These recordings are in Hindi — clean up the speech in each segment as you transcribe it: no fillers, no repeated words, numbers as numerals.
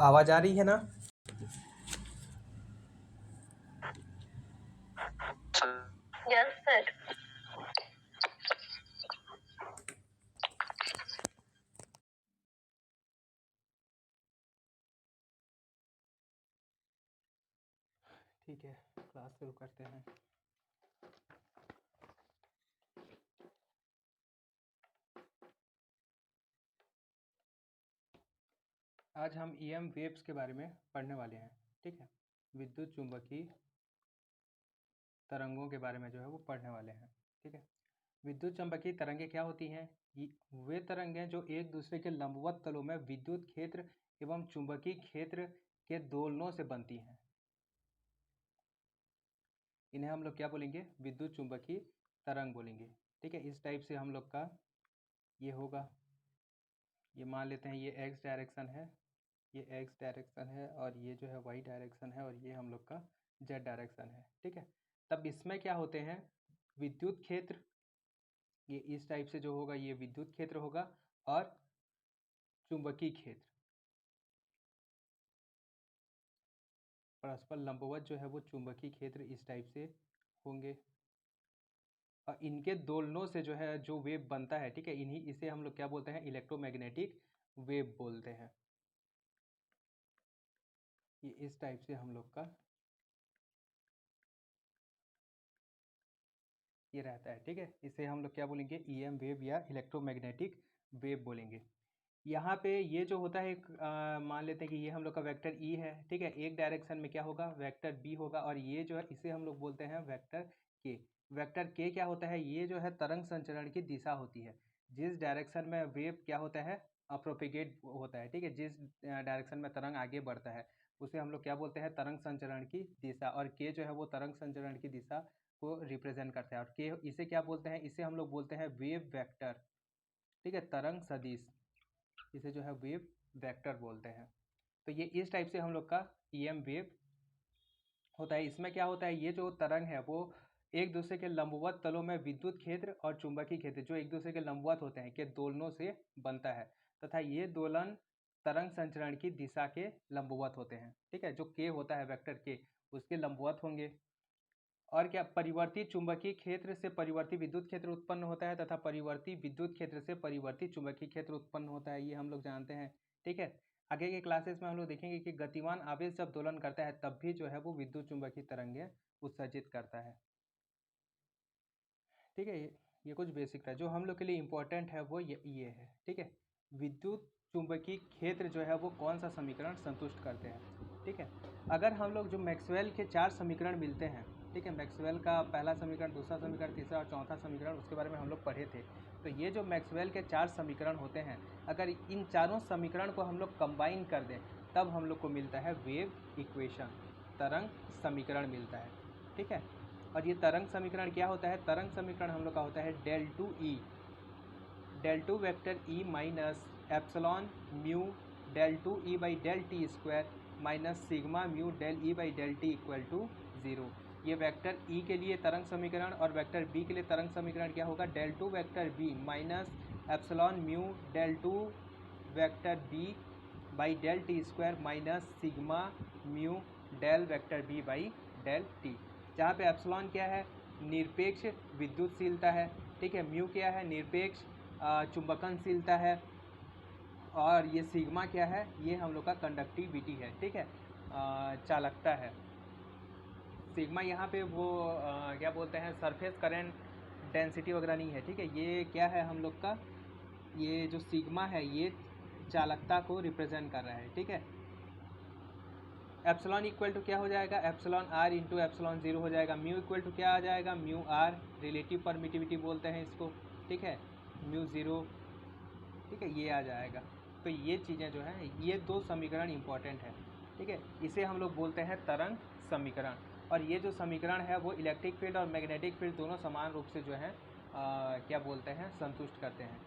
आवाज आ रही है ना? Yes sir. ठीक है, क्लास शुरू करते हैं। आज हम ईएम वेव्स के बारे में पढ़ने वाले हैं। ठीक है, विद्युत चुंबकीय तरंगों के बारे में जो है वो पढ़ने वाले हैं। ठीक है, विद्युत चुंबकीय तरंगें क्या होती हैं? वे तरंगें जो एक दूसरे के लंबवत तलों में विद्युत क्षेत्र एवं चुंबकीय क्षेत्र के दोलनों से बनती हैं। इन्हें हम लोग क्या बोलेंगे? विद्युत चुंबकीय तरंग बोलेंगे। ठीक है, इस टाइप से हम लोग का ये होगा। ये मान लेते हैं ये एक्स डायरेक्शन है, ये एक्स डायरेक्शन है, और ये जो है वाई डायरेक्शन है, और ये हम लोग का जेड डायरेक्शन है। ठीक है, तब इसमें क्या होते हैं? विद्युत क्षेत्र, ये इस टाइप से जो होगा ये विद्युत क्षेत्र होगा, और चुंबकीय क्षेत्र परस्पर लंबवत जो है वो चुंबकीय क्षेत्र इस टाइप से होंगे, और इनके दोलनों से जो है जो वेव बनता है, ठीक है, इसे हम लोग क्या बोलते हैं? इलेक्ट्रोमैग्नेटिक वेव बोलते हैं। ये इस टाइप से हम लोग का ये रहता है। ठीक है, इसे हम लोग क्या बोलेंगे? ईएम वेव या इलेक्ट्रोमैग्नेटिक वेव बोलेंगे। यहाँ पे ये जो होता है मान लेते हैं कि ये हम लोग का वेक्टर ई है। ठीक है, एक डायरेक्शन में क्या होगा? वेक्टर बी होगा, और ये जो है इसे हम लोग बोलते हैं वेक्टर के। वेक्टर के क्या होता है? ये जो है तरंग संचरण की दिशा होती है, जिस डायरेक्शन में वेव क्या होता है? प्रोपेगेट होता है। ठीक है, जिस डायरेक्शन में तरंग आगे बढ़ता है उसे हम लोग क्या बोलते हैं? तरंग संचरण की दिशा। और के जो है वो तरंग संचरण की दिशा को रिप्रेजेंट करता है। और के इसे क्या बोलते हैं? इसे हम लोग बोलते हैं वेव वेक्टर। ठीक है, तरंग सदिश, इसे जो है वेव वेक्टर बोलते हैं। तो ये इस टाइप से हम लोग का ईएम वेव होता है। इसमें क्या होता है? ये जो तरंग है वो एक दूसरे के लंबवत तलों में विद्युत क्षेत्र और चुंबकीय क्षेत्र जो एक दूसरे के लंबवत होते हैं के दोलनों से बनता है, तथा ये दोलन तरंग संचरण की दिशा के लंबवत होते हैं। ठीक है, जो के होता है वेक्टर के, उसके लंबवत होंगे। और क्या? परिवर्ती चुंबकीय क्षेत्र से परिवर्ती विद्युत क्षेत्र उत्पन्न होता है, तथा परिवर्ती विद्युत क्षेत्र से परिवर्ती चुंबकीय क्षेत्र उत्पन्न होता है। ये हम लोग जानते हैं। ठीक है, आगे के क्लासेस में हम लोग देखेंगे कि गतिमान आवेश जब दोलन करता है तब भी जो है वो विद्युत चुंबकीय तरंगें उत्सर्जित करता है। ठीक है, ये कुछ बेसिक था। जो हम लोग के लिए इम्पोर्टेंट है वो ये है। ठीक है, विद्युत चुंबकीय क्षेत्र जो है वो कौन सा समीकरण संतुष्ट करते हैं? ठीक है, अगर हम लोग जो मैक्सवेल के 4 समीकरण मिलते हैं, ठीक है, मैक्सवेल का पहला समीकरण, दूसरा समीकरण, तीसरा और चौथा समीकरण, उसके बारे में हम लोग पढ़े थे। तो ये जो मैक्सवेल के 4 समीकरण होते हैं, अगर इन चारों समीकरण को हम लोग कंबाइन कर दें तब हम लोग को मिलता है वेव इक्वेशन, तरंग समीकरण मिलता है। ठीक है, और ये तरंग समीकरण क्या होता है? तरंग समीकरण हम लोग का होता है del two vector E minus epsilon mu del two E by del T square minus sigma mu del E by del T equal to 0। ये वेक्टर ई के लिए तरंग समीकरण, और वेक्टर बी के लिए तरंग समीकरण क्या होगा? Del two vector B minus epsilon mu del two vector B by del T square minus sigma mu del vector B by del T. जहाँ पे एप्सिलॉन क्या है? निरपेक्ष विद्युतशीलता है। ठीक है, म्यू क्या है? निरपेक्ष चुंबकनशीलता है। और ये सिग्मा क्या है? ये हम लोग का कंडक्टिविटी है। ठीक है, चालकता है। सिग्मा यहाँ पे वो क्या बोलते हैं? सरफेस करंट डेंसिटी वगैरह नहीं है। ठीक है, ये क्या है हम लोग का? ये जो सिग्मा है ये चालकता को रिप्रेजेंट कर रहा है। ठीक है, एप्सिलॉन इक्वल टू क्या हो जाएगा? एप्सिलॉन आर इंटू एप्सिलॉन 0 हो जाएगा। म्यू इक्वल टू क्या आ जाएगा? म्यू आर, रिलेटिव परमिटिविटी बोलते हैं इसको। ठीक है, म्यू 0। ठीक है, ये आ जाएगा। तो ये चीज़ें जो हैं, ये दो समीकरण इंपॉर्टेंट है। ठीक है, इसे हम लोग बोलते हैं तरंग समीकरण। और ये जो समीकरण है वो इलेक्ट्रिक फील्ड और मैग्नेटिक फील्ड दोनों समान रूप से जो है क्या बोलते हैं? संतुष्ट करते हैं।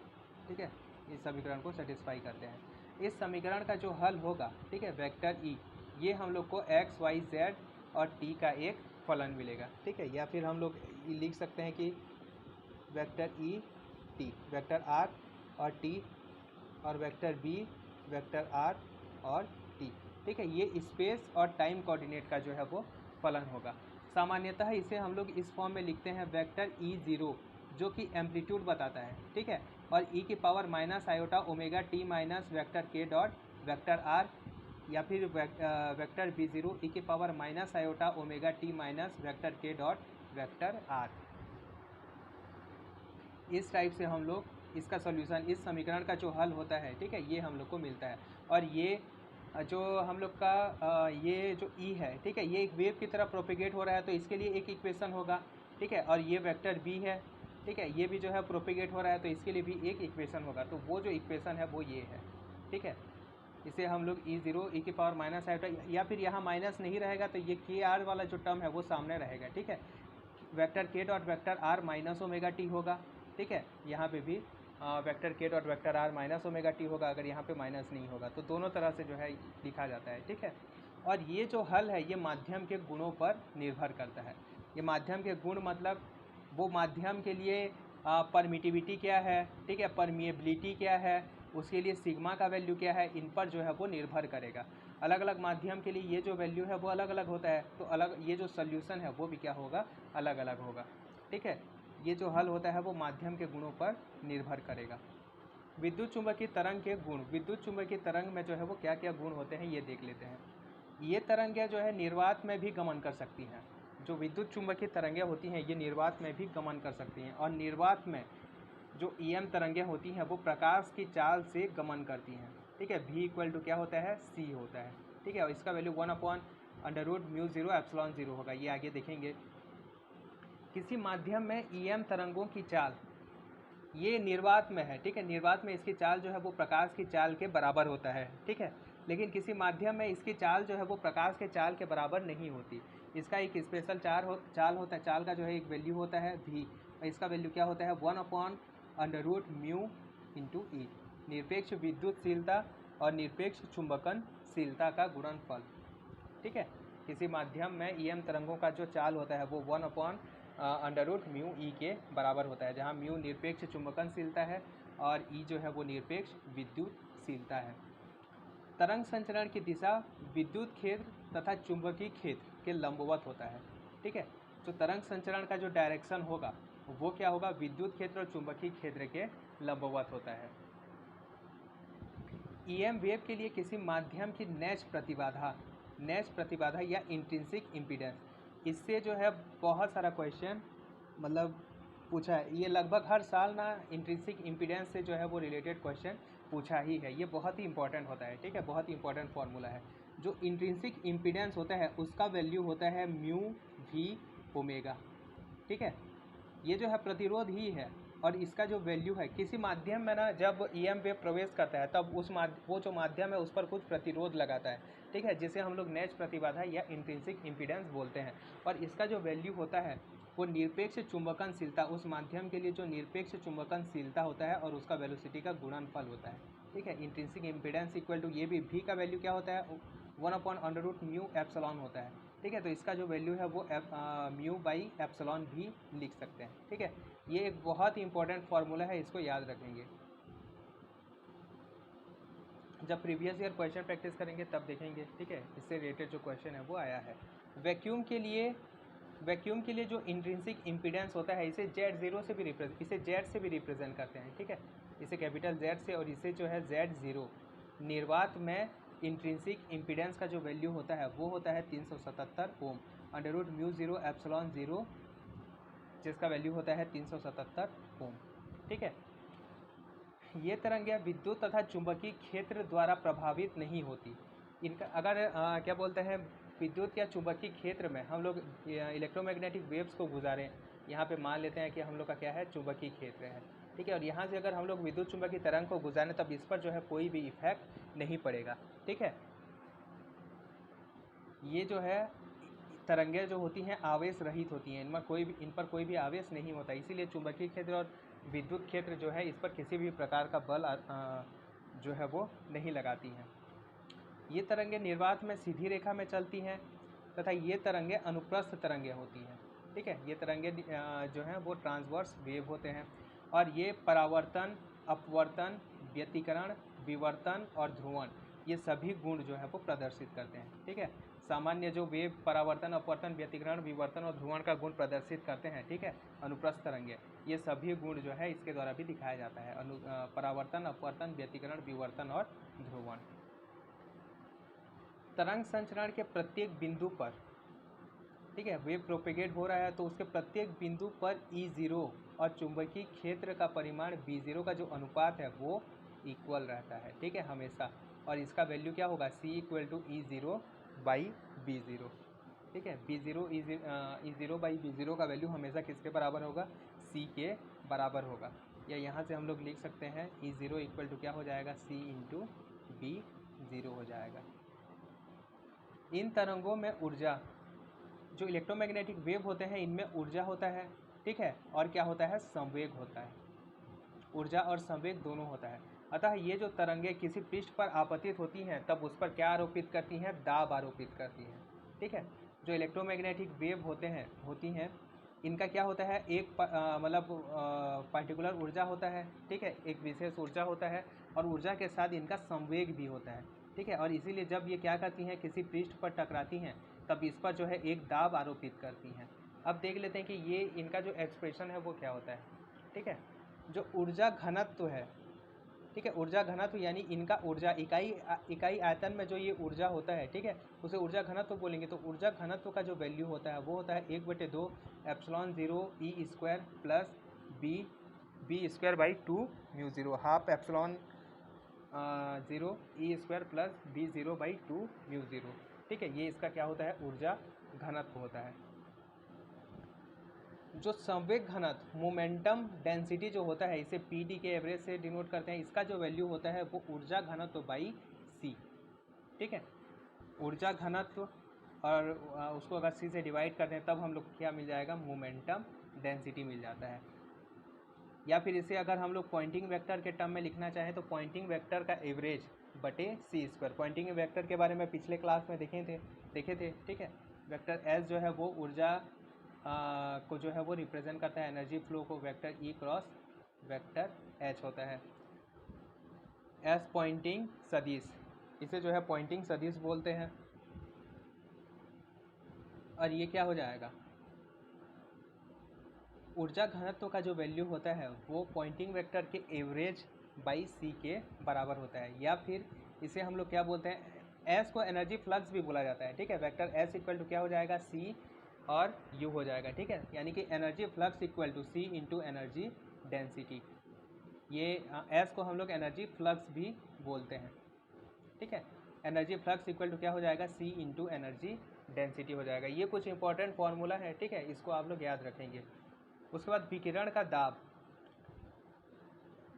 ठीक है, इस समीकरण को सेटिस्फाई करते हैं। इस समीकरण का जो हल होगा, ठीक है, वेक्टर ई, ये हम लोग को एक्स वाई जेड और टी का एक फलन मिलेगा। ठीक है, या फिर हम लोग लिख सकते हैं कि vector E T, vector R और टी, और वेक्टर बी, वेक्टर आर और टी। ठीक है, ये स्पेस और टाइम कोऑर्डिनेट का जो है वो फलन होगा। सामान्यतः इसे हम लोग इस फॉर्म में लिखते हैं वेक्टर E0 जो कि एम्पलीट्यूड बताता है, ठीक है, और e की power minus iota omega T minus vector k dot vector r, या फिर वेक्टर B0 e की power minus iota omega T minus vector k dot vector r। इस टाइप से हम लोग इसका सॉल्यूशन, इस समीकरण का जो हल होता है, ठीक है, ये हम लोग को मिलता है। और ये जो हम लोग का ये जो E है, ठीक है, ये एक वेव की तरह प्रोपेगेट हो रहा है तो इसके लिए एक इक्वेशन होगा, ठीक है, और ये वेक्टर B है, ठीक है, ये भी जो है प्रोपेगेट हो रहा है तो इसके लिए भी एक इक्वेशन होगा। तो वो जो इक्वेशन है वो ये है, ठीक है। इसे हम लोग E0 e की पावर माइनस आयोटा, या फिर यहाँ माइनस नहीं रहेगा तो ये KR वाला जो टर्म है वो सामने रहेगा, ठीक है। Vector k dot vector r minus omega T होगा, ठीक है, यहाँ पे भी vector k dot vector r minus omega T होगा अगर यहाँ पे माइनस नहीं होगा, तो दोनों तरह से जो है लिखा जाता है, ठीक है। और ये जो हल है ये माध्यम के गुणों पर निर्भर करता है। ये माध्यम के गुण मतलब वो माध्यम के लिए परमिटिविटी क्या है, ठीक है, परमिएबिलिटी क्या है, उसके लिए सिग्मा का वैल्यू क्या है, इन पर जो है वो निर्भर करेगा। अलग अलग माध्यम के लिए ये जो वैल्यू है वो अलग अलग होता है, तो अलग ये जो सोल्यूशन है वो भी क्या होगा, अलग अलग होगा, ठीक है। ये जो हल होता है वो माध्यम के गुणों पर निर्भर करेगा। विद्युत चुंबकीय तरंग के गुण, विद्युत चुंबकीय तरंग में जो है वो क्या क्या गुण होते हैं ये देख लेते हैं। ये तरंगें जो है निर्वात में भी गमन कर सकती हैं। जो विद्युत चुंबकीय तरंगें होती हैं ये निर्वात में भी गमन कर सकती हैं, और निर्वात में जो EM तरंगें होती हैं वो प्रकाश की चाल से गमन करती हैं, ठीक है। V इक्वल टू क्या होता है, C होता है, ठीक है, और इसका वैल्यू 1/√μ0ε0 होगा, ये आगे देखेंगे। किसी माध्यम में EM तरंगों की चाल ये निर्वात में है, ठीक है, निर्वात में इसकी चाल जो है वो प्रकाश की चाल के बराबर होता है, ठीक है। लेकिन किसी माध्यम में इसकी चाल जो है वो प्रकाश के चाल के बराबर नहीं होती। इसका एक स्पेशल चाल होता है, चाल का जो है एक वैल्यू होता है V, और इसका वैल्यू क्या होता है 1/√μ इंटू E, निरपेक्ष विद्युतशीलता और निरपेक्ष चुंबकनशीलता का गुणनफल, ठीक है। किसी माध्यम में EM तरंगों का जो चाल होता है वो 1/√μE के बराबर होता है, जहाँ म्यू निरपेक्ष चुंबकनशीलता है और E जो है वो निरपेक्ष विद्युतशीलता है। तरंग संचरण की दिशा विद्युत क्षेत्र तथा चुंबकीय क्षेत्र के लंबवत होता है, ठीक है। तो तरंग संचरण का जो डायरेक्शन होगा वो क्या होगा, विद्युत क्षेत्र और चुंबकीय क्षेत्र के लंबवत होता है। EM वेव के लिए किसी माध्यम की नैच प्रतिबाधा या इंट्रिंसिक इम्पीडेंस, इससे जो है बहुत सारा क्वेश्चन मतलब पूछा है। ये लगभग हर साल ना इंट्रिंसिक इम्पीडेंस से जो है वो रिलेटेड क्वेश्चन पूछा ही है। ये बहुत ही इंपॉर्टेंट होता है, ठीक है, बहुत ही इंपॉर्टेंट फार्मूला है। जो इंट्रिंसिक इम्पीडेंस होता है उसका वैल्यू होता है म्यू V ओमेगा, ठीक है। ये जो है प्रतिरोध ही है, और इसका जो वैल्यू है किसी माध्यम में ना जब EM वेव प्रवेश करता है तब वो जो माध्यम है उस पर कुछ प्रतिरोध लगाता है, ठीक है, जिसे हम लोग नैच प्रतिबाधा या इंट्रिंसिक इम्पीडेंस बोलते हैं। और इसका जो वैल्यू होता है वो निरपेक्ष चुंबकनशीलता, उस माध्यम के लिए जो निरपेक्ष चुंबकनशीलता होता है और उसका वेलोसिटी का गुणनफल होता है, ठीक है। इंट्रिंसिक इम्पीडेंस इक्वल टू ये भी V का वैल्यू क्या होता है 1/√μ होता है, ठीक है। तो इसका जो वैल्यू है वो μ/ε भी लिख सकते हैं, ठीक है। ये एक बहुत ही इंपॉर्टेंट फार्मूला है, इसको याद रखेंगे। जब प्रीवियस ईयर क्वेश्चन प्रैक्टिस करेंगे तब देखेंगे, ठीक है, इससे रिलेटेड जो क्वेश्चन है वो आया है। वैक्यूम के लिए जो इंट्रिंसिक इम्पीडेंस होता है इसे Z0 से भी रिप्रेजेंट करते हैं, ठीक है, इसे कैपिटल Z से, और इसे जो है Z0। निर्वात में इंट्रिंसिक इम्पीडेंस का जो वैल्यू होता है वो होता है 377 ओम √μ0ε0, जिसका वैल्यू होता है 377 ओम, ठीक है। ये तरंगें विद्युत तथा चुंबकीय क्षेत्र द्वारा प्रभावित नहीं होती। इनका अगर क्या बोलते हैं, विद्युत या चुंबकीय क्षेत्र में हम लोग इलेक्ट्रोमैग्नेटिक वेव्स को गुजारें, यहाँ पे मान लेते हैं कि हम लोग का क्या है, चुंबकीय क्षेत्र है, ठीक है, और यहाँ से अगर हम लोग विद्युत चुंबकीय तरंग को गुजारें तब इस पर जो है कोई भी इफेक्ट नहीं पड़ेगा, ठीक है। ये जो है तरंगें जो होती हैं आवेश रहित होती हैं, इन पर कोई भी आवेश नहीं होता, इसीलिए चुंबकीय क्षेत्र और विद्युत क्षेत्र जो है इस पर किसी भी प्रकार का बल जो है वो नहीं लगाती हैं। ये तरंगें निर्वात में सीधी रेखा में चलती हैं तथा ये तरंगें अनुप्रस्थ तरंगें होती हैं, ठीक है। ये तरंगें जो हैं वो ट्रांसवर्स वेव होते हैं, और ये परावर्तन, अपवर्तन, व्यतिकरण, विवर्तन और ध्रुवण, ये सभी गुण जो है वो प्रदर्शित करते हैं। ठीक है, सामान्य जो वेव परावर्तन, अपवर्तन, व्यतिकरण, विवर्तन और ध्रुवण का गुण प्रदर्शित करते हैं। ठीक है, अनुप्रस्थ तरंगे, ये सभी गुण जो है इसके द्वारा भी दिखाया जाता है। परावर्तन, अपवर्तन, व्यतिकरण, विवर्तन और ध्रुवण। तरंग संचरण के प्रत्येक बिंदु पर, ठीक है, वेव प्रोपेगेट हो रहा है तो उसके प्रत्येक बिंदु पर E0 और चुंबकीय क्षेत्र का परिमाण B0 का जो अनुपात है वो इक्वल रहता है। ठीक है, हमेशा। और इसका वैल्यू क्या होगा, C = E0/B0। ठीक है, E0/B0 का वैल्यू हमेशा किसके बराबर होगा, C के बराबर होगा। या यहाँ से हम लोग लिख सकते हैं E0 = क्या हो जाएगा, C × B0 हो जाएगा। इन तरंगों में ऊर्जा, जो इलेक्ट्रोमैग्नेटिक वेव होते हैं इनमें ऊर्जा होता है। ठीक है, और क्या होता है, संवेग होता है। ऊर्जा और संवेग दोनों होता है। अतः ये जो तरंगे किसी पृष्ठ पर आपतित होती हैं तब उस पर क्या आरोपित करती हैं, दाब आरोपित करती हैं। ठीक है, जो इलेक्ट्रोमैग्नेटिक वेव होती हैं इनका क्या होता है, एक मतलब पार्टिकुलर ऊर्जा होता है। ठीक है, एक विशेष ऊर्जा होता है और ऊर्जा के साथ इनका संवेग भी होता है। ठीक है, और इसीलिए जब ये क्या करती हैं, किसी पृष्ठ पर टकराती हैं तब इस पर जो है एक दाब आरोपित करती हैं। अब देख लेते हैं कि ये इनका जो एक्सप्रेशन है वो क्या होता है। ठीक है, जो ऊर्जा घनत्व है, ठीक है, ऊर्जा घनत्व यानी इनका ऊर्जा इकाई आयतन में जो ये ऊर्जा होता है, ठीक है, उसे ऊर्जा घनत्व बोलेंगे। तो ऊर्जा घनत्व का जो वैल्यू होता है वो होता है 1/2 ε0 E² plus B²/2 μ0, half ε0 E² plus B0/2 μ0। ठीक है, ये इसका क्या होता है, ऊर्जा घनत्व होता है। जो संवेग घनत्व, मोमेंटम डेंसिटी जो होता है, इसे PD के एवरेज से डिनोट करते हैं। इसका जो वैल्यू होता है वो ऊर्जा घनत्व बाई C। ठीक है, ऊर्जा घनत्व और उसको अगर C से डिवाइड करते हैं तब हम लोग क्या मिल जाएगा, मोमेंटम डेंसिटी मिल जाता है। या फिर इसे अगर हम लोग पॉइंटिंग वेक्टर के टर्म में लिखना चाहें तो पॉइंटिंग वेक्टर का एवरेज बटे C²। पॉइंटिंग वेक्टर के बारे में पिछले क्लास में देखे थे। ठीक है, वेक्टर S जो है वो ऊर्जा को जो है वो रिप्रेजेंट करता है, एनर्जी फ्लो को vector E cross vector H होता है। S पॉइंटिंग सदिश, इसे जो है पॉइंटिंग सदिश बोलते हैं। और ये क्या हो जाएगा, ऊर्जा घनत्व का जो वैल्यू होता है वो पॉइंटिंग वेक्टर के एवरेज बाई C के बराबर होता है। या फिर इसे हम लोग क्या बोलते हैं, S को एनर्जी फ्लक्स भी बोला जाता है। ठीक है, वेक्टर S = क्या हो जाएगा, C और U हो जाएगा। ठीक है, यानी कि energy flux = C × energy density. ये S को हम लोग एनर्जी फ्लक्स भी बोलते हैं। ठीक है, एनर्जी फ्लक्स = क्या हो जाएगा, C × एनर्जी डेंसिटी हो जाएगा। ये कुछ इंपॉर्टेंट फार्मूला है। ठीक है, इसको आप लोग याद रखेंगे। उसके बाद विकिरण का दाब,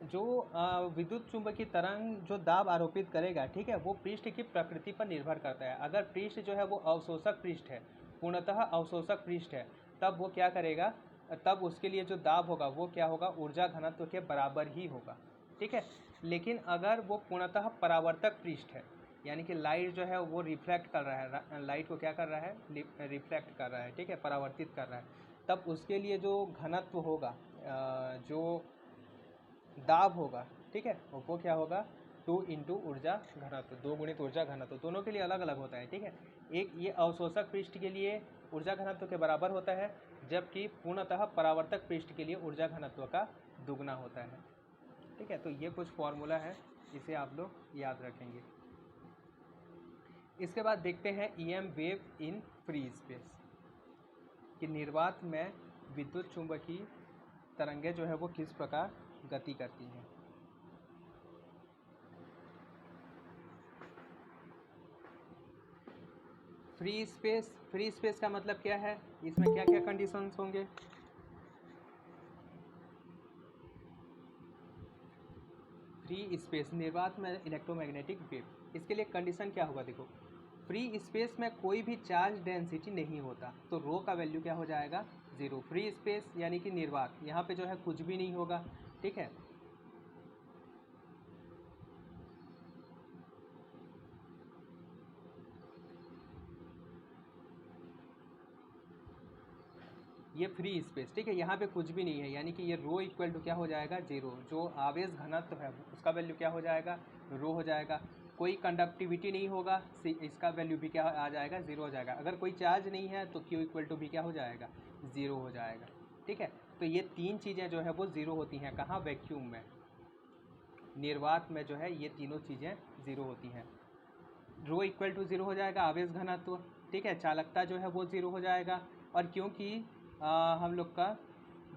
जो विद्युत चुंबकीय तरंग जो दाब आरोपित करेगा, ठीक है, वो पृष्ठ की प्रकृति पर निर्भर करता है। अगर पृष्ठ जो है वो अवशोषक पृष्ठ है, पूर्णतः अवशोषक पृष्ठ है, तब वो क्या करेगा, तब उसके लिए जो दाब होगा वो क्या होगा, ऊर्जा घनत्व के बराबर ही होगा। ठीक है, लेकिन अगर वो पूर्णतः परावर्तक पृष्ठ है, यानी कि लाइट जो है वो रिफ्लेक्ट कर रहा है, लाइट को क्या कर रहा है, रिफ्लेक्ट कर रहा है, ठीक है, परावर्तित कर रहा है, तब उसके लिए जो घनत्व होगा, जो दाब होगा, ठीक है, वो क्या होगा, 2 × ऊर्जा घनत्व, 2 गुणित ऊर्जा घनत्व। दोनों के लिए अलग अलग होता है। ठीक है, एक ये अवशोषक पृष्ठ के लिए ऊर्जा घनत्व के बराबर होता है, जबकि पूर्णतः परावर्तक पृष्ठ के लिए ऊर्जा घनत्व का दुगना होता है। ठीक है, तो ये कुछ फॉर्मूला है, इसे आप लोग याद रखेंगे। इसके बाद देखते हैं EM wave in free space, कि निर्वात में विद्युत चुंबकीय तरंगे जो है वो किस प्रकार गति करती हैं। फ्री स्पेस का मतलब क्या है, इसमें क्या क्या कंडीशंस होंगे। फ्री स्पेस, निर्वात में इलेक्ट्रोमैग्नेटिक वेव, इसके लिए कंडीशन क्या होगा, देखो, फ्री स्पेस में कोई भी चार्ज डेंसिटी नहीं होता, तो रो का वैल्यू क्या हो जाएगा, 0। फ्री स्पेस यानी कि निर्वात, यहाँ पे जो है कुछ भी नहीं होगा। ठीक है, ये फ्री स्पेस। ठीक है, यहाँ पे कुछ भी नहीं है, यानी कि ये रो = क्या हो जाएगा, 0। जो आवेश घनत्व है उसका वैल्यू क्या हो जाएगा, रो हो जाएगा। कोई कंडक्टिविटी नहीं होगा, इसका वैल्यू भी क्या आ जाएगा, ज़ीरो हो जाएगा। अगर कोई चार्ज नहीं है तो Q इक्वल टू भी क्या हो जाएगा, ज़ीरो हो जाएगा। ठीक है, तो ये तीन चीज़ें जो है वो ज़ीरो होती हैं। कहाँ, वैक्यूम में, निर्वात में जो है ये तीनों चीज़ें ज़ीरो होती हैं। रो इक्वल टू ज़ीरो हो जाएगा, आवेश घनत्व, ठीक है, चालकता जो है वो ज़ीरो हो जाएगा। और क्योंकि हम लोग का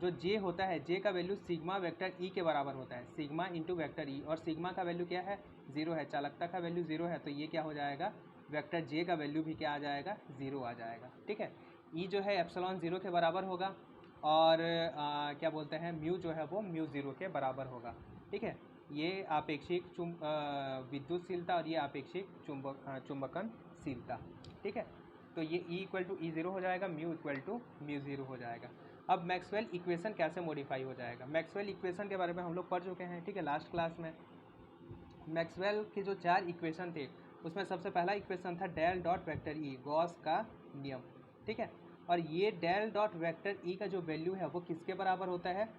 जो जे होता है, जे का वैल्यू सिग्मा वेक्टर ई के बराबर होता है, सिग्मा इंटू वेक्टर ई, और सिग्मा का वैल्यू क्या है, ज़ीरो है, चालकता का वैल्यू ज़ीरो है, तो ये क्या हो जाएगा, वेक्टर जे का वैल्यू भी क्या आ जाएगा, ज़ीरो आ जाएगा। ठीक है, ई जो है एप्सिलॉन ज़ीरो के बराबर होगा, और क्या बोलते हैं, म्यू जो है वो म्यू ज़ीरो के बराबर होगा। ठीक है, ये आपेक्षिक विद्युतशीलता और ये आपेक्षिक चुंबकनशीलता। ठीक है, तो ये E equal to E zero हो जाएगा, mu equal to mu zero हो जाएगा। अब मैक्सवेल इक्वेशन कैसे मॉडिफाई हो जाएगा, मैक्सवेल इक्वेशन के बारे में हम लोग पढ़ चुके हैं। ठीक है, लास्ट क्लास में मैक्सवेल के जो 4 इक्वेशन थे उसमें सबसे पहला इक्वेशन था del dot vector E, Gauss का नियम। ठीक है, और ये डेल डॉट वेक्टर ई का जो वैल्यू है वो किसके बराबर होता है,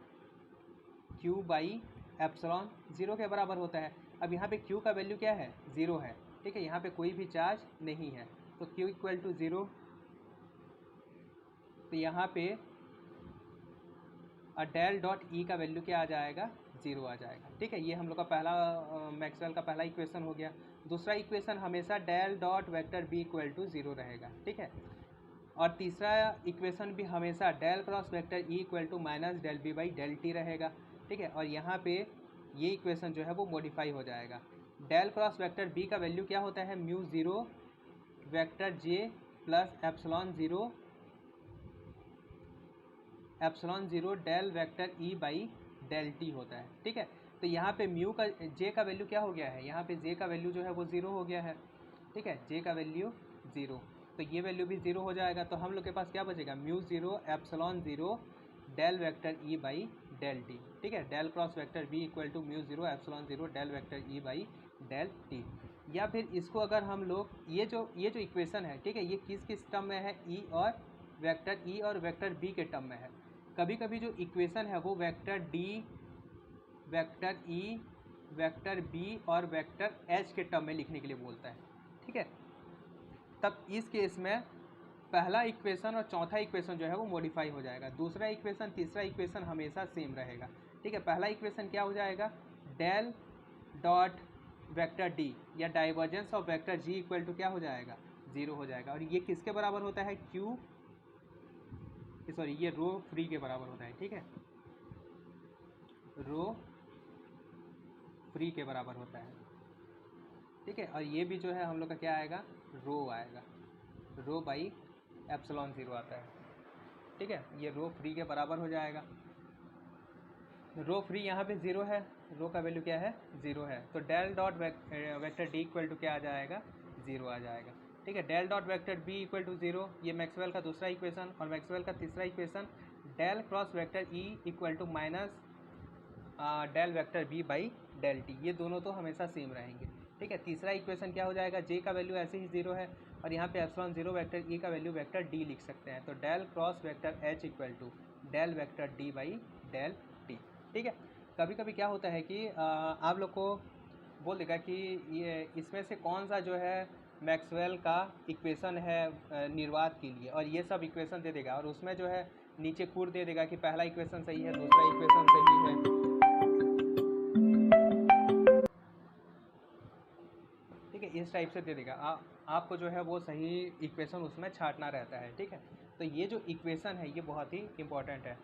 Q बाई एप्सिलॉन ज़ीरो के बराबर होता है। अब यहाँ पे Q का वैल्यू क्या है, ज़ीरो है। ठीक है, यहाँ पे कोई भी चार्ज नहीं है, तो Q इक्वल टू ज़ीरो, तो यहाँ पे डेल डॉट ई का वैल्यू क्या आ जाएगा, ज़ीरो आ जाएगा। ठीक है, ये हम लोग का पहला मैक्सवेल का पहला इक्वेशन हो गया। दूसरा इक्वेशन हमेशा del dot vector B equal to zero रहेगा। ठीक है, और तीसरा इक्वेशन भी हमेशा del cross vector E equal to minus del B by del T रहेगा। ठीक है, और यहाँ पे ये इक्वेशन जो है वो मॉडिफाई हो जाएगा। डेल क्रॉस वेक्टर बी का वैल्यू क्या होता है, mu zero vector J plus epsilon zero del vector E by del T होता है। ठीक है, तो यहाँ पे म्यू का जे का वैल्यू क्या हो गया है, यहाँ पे जे का वैल्यू जो है वो ज़ीरो हो गया है। ठीक है, जे का वैल्यू ज़ीरो, तो ये वैल्यू भी ज़ीरो हो जाएगा। तो हम लोग के पास क्या बचेगा, mu zero epsilon zero del vector E by del T. ठीक है, del cross vector B equal to mu zero epsilon zero del vector E by del T. या फिर इसको अगर हम लोग ये जो इक्वेशन है, ठीक है, ये किस किस टर्म में है, ई और वेक्टर बी के टर्म में है। कभी कभी जो इक्वेशन है वो vector D, vector E, vector B और वेक्टर एच के टर्म में लिखने के लिए बोलता है। ठीक है, तब इस केस में पहला इक्वेशन और चौथा इक्वेशन जो है वो मॉडिफाई हो जाएगा। दूसरा इक्वेशन, तीसरा इक्वेशन हमेशा सेम रहेगा। ठीक है, पहला इक्वेशन क्या हो जाएगा, डेल डॉट वेक्टर डी या divergence of vector G equal to क्या हो जाएगा, ज़ीरो हो जाएगा। और ये किसके बराबर होता है, क्यू, सॉरी ये रो फ्री के बराबर होता है। ठीक है, रो फ्री के बराबर होता है। ठीक है, और ये भी जो है हम लोग का क्या आएगा, रो आएगा, रो बाई एप्सिलॉन ज़ीरो आता है। ठीक है, ये रो फ्री के बराबर हो जाएगा। रो फ्री यहाँ पे ज़ीरो है, रो का वैल्यू क्या है, ज़ीरो है, तो del dot vector D equal to क्या आ जाएगा, ज़ीरो आ जाएगा। ठीक है, del dot vector B equal to zero, ये मैक्सवेल का दूसरा इक्वेशन। और मैक्सवेल का तीसरा equation del cross vector E equal to minus del vector B by del T, ये दोनों तो हमेशा सेम रहेंगे। ठीक है, तीसरा इक्वेशन क्या हो जाएगा, जे का वैल्यू ऐसे ही ज़ीरो है, और यहाँ पे एप्सिलॉन ज़ीरो वेक्टर ई का वैल्यू वेक्टर डी लिख सकते हैं, तो del cross vector H equal to del vector D by del T. ठीक है, कभी कभी क्या होता है कि आप लोग को बोल देगा कि ये इसमें से कौन सा जो है मैक्सवेल का इक्वेशन है निर्वात के लिए, और ये सब इक्वेशन दे देगा, और उसमें जो है नीचे कूड़ दे देगा कि पहला इक्वेशन सही है, दूसरा इक्वेशन सही है। ठीक है, इस टाइप से दे देगा, आपको जो है वो सही इक्वेशन उसमें छांटना रहता है। ठीक है, तो ये जो इक्वेशन है ये बहुत ही इम्पॉर्टेंट है।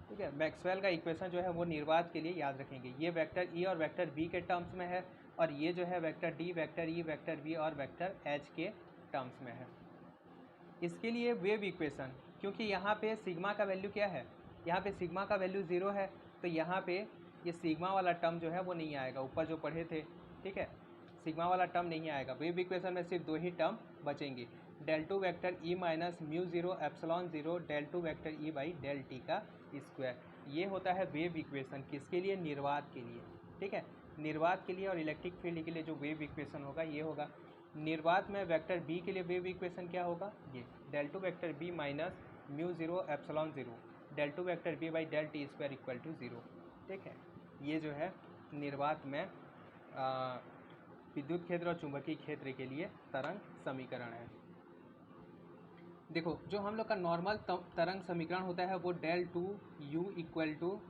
ठीक है, मैक्सवेल का इक्वेशन जो है वो निर्वात के लिए याद रखेंगे। ये वेक्टर ई और वेक्टर बी के टर्म्स में है, और ये जो है vector D, vector E, vector B और वेक्टर एच के टर्म्स में है। इसके लिए वेव इक्वेशन, क्योंकि यहाँ पे सिग्मा का वैल्यू क्या है, यहाँ पे सिग्मा का वैल्यू ज़ीरो है, तो यहाँ पे ये सिग्मा वाला टर्म जो है वो नहीं आएगा, ऊपर जो पढ़े थे। ठीक है, सिग्मा वाला टर्म नहीं आएगा। वेव इक्वेशन में सिर्फ दो ही टर्म बचेंगे, del two vector E minus mu zero epsilon zero del two vector E by del T का स्क्वायर। ये होता है वेव इक्वेशन, किसके लिए, निर्वात के लिए। ठीक है, निर्वात के लिए और इलेक्ट्रिक फील्ड के लिए जो वेव इक्वेशन होगा ये होगा। निर्वात में वेक्टर बी के लिए वेव इक्वेशन क्या होगा, ये del two vector B minus mu zero epsilon zero del two vector B by del T square equal to zero. ठीक है, ये जो है निर्वात में विद्युत क्षेत्र और चुंबकीय क्षेत्र के लिए तरंग समीकरण है। देखो जो हम लोग का नॉर्मल तरंग समीकरण होता है वो del two U equal to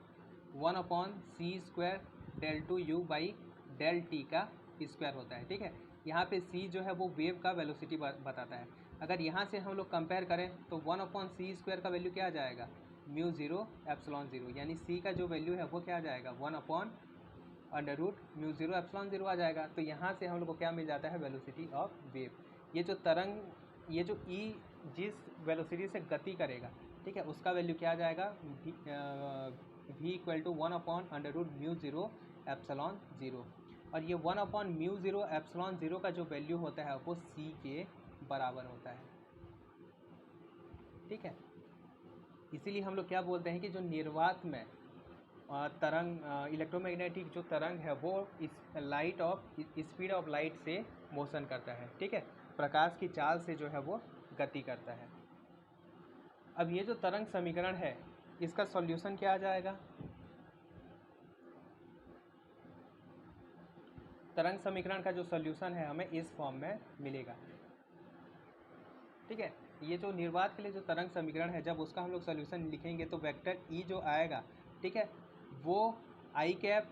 1/c² del two U by del T का स्क्वायर होता है। ठीक है, यहाँ पे c जो है वो वेव का वेलोसिटी बताता है। अगर यहाँ से हम लोग कंपेयर करें तो 1/c² का वैल्यू क्या आ जाएगा, μ0 एप्सिलॉन 0, यानी c का जो वैल्यू है वो क्या आ जाएगा 1/√μ0 एप्सिलॉन 0 आ जाएगा। तो यहाँ से हम लोग को क्या मिल जाता है, वेलोसिटी ऑफ वेव। ये जो तरंग, ये जो e जिस वेलोसिटी से गति करेगा, ठीक है, उसका वैल्यू क्या आ जाएगा, v इक्वल टू 1/√μ0 एप्सिलॉन 0। और ये 1/μ0 एप्सिलॉन 0 का जो वैल्यू होता है वो c के बराबर होता है। ठीक है, इसीलिए हम लोग क्या बोलते हैं कि जो निर्वात में तरंग, इलेक्ट्रोमैग्नेटिक जो तरंग है वो इस light of speed of light से मोशन करता है। ठीक है, प्रकाश की चाल से जो है वो गति करता है। अब ये जो तरंग समीकरण है इसका सॉल्यूशन क्या आ जाएगा, तरंग समीकरण का जो सॉल्यूशन है हमें इस फॉर्म में मिलेगा। ठीक है, ये जो निर्वात के लिए जो तरंग समीकरण है, जब उसका हम लोग सॉल्यूशन लिखेंगे तो वेक्टर ई जो आएगा, ठीक है, वो आई कैप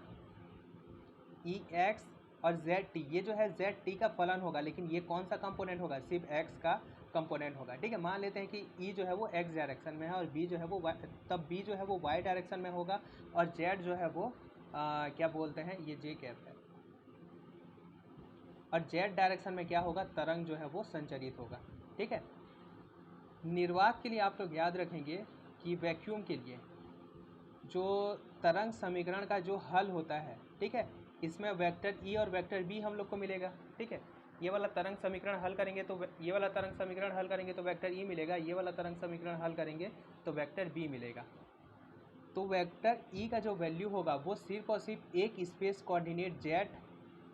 ई एक्स और जेड टी, ये जो है जेड टी का फलन होगा, लेकिन ये कौन सा कंपोनेंट होगा, सिर्फ एक्स का कंपोनेंट होगा। ठीक है, मान लेते हैं कि ई जो है वो एक्स डायरेक्शन में है और बी जो है वो तब बी जो है वो वाई डायरेक्शन में होगा और जेड जो है वो क्या बोलते हैं, ये जे कैप है, और जेड डायरेक्शन में क्या होगा, तरंग जो है वो संचरित होगा। ठीक है, निर्वात के लिए आप लोग याद रखेंगे कि वैक्यूम के लिए जो तरंग समीकरण का जो हल होता है, ठीक है, इसमें वेक्टर ई और वेक्टर बी हम लोग को मिलेगा। ठीक है, ये वाला तरंग समीकरण हल करेंगे तो ये वाला तरंग समीकरण हल करेंगे तो वेक्टर ई मिलेगा, ये वाला तरंग समीकरण हल करेंगे तो वेक्टर बी मिलेगा। तो वेक्टर ई का जो वैल्यू होगा वो सिर्फ और सिर्फ एक स्पेस कोऑर्डिनेट जेड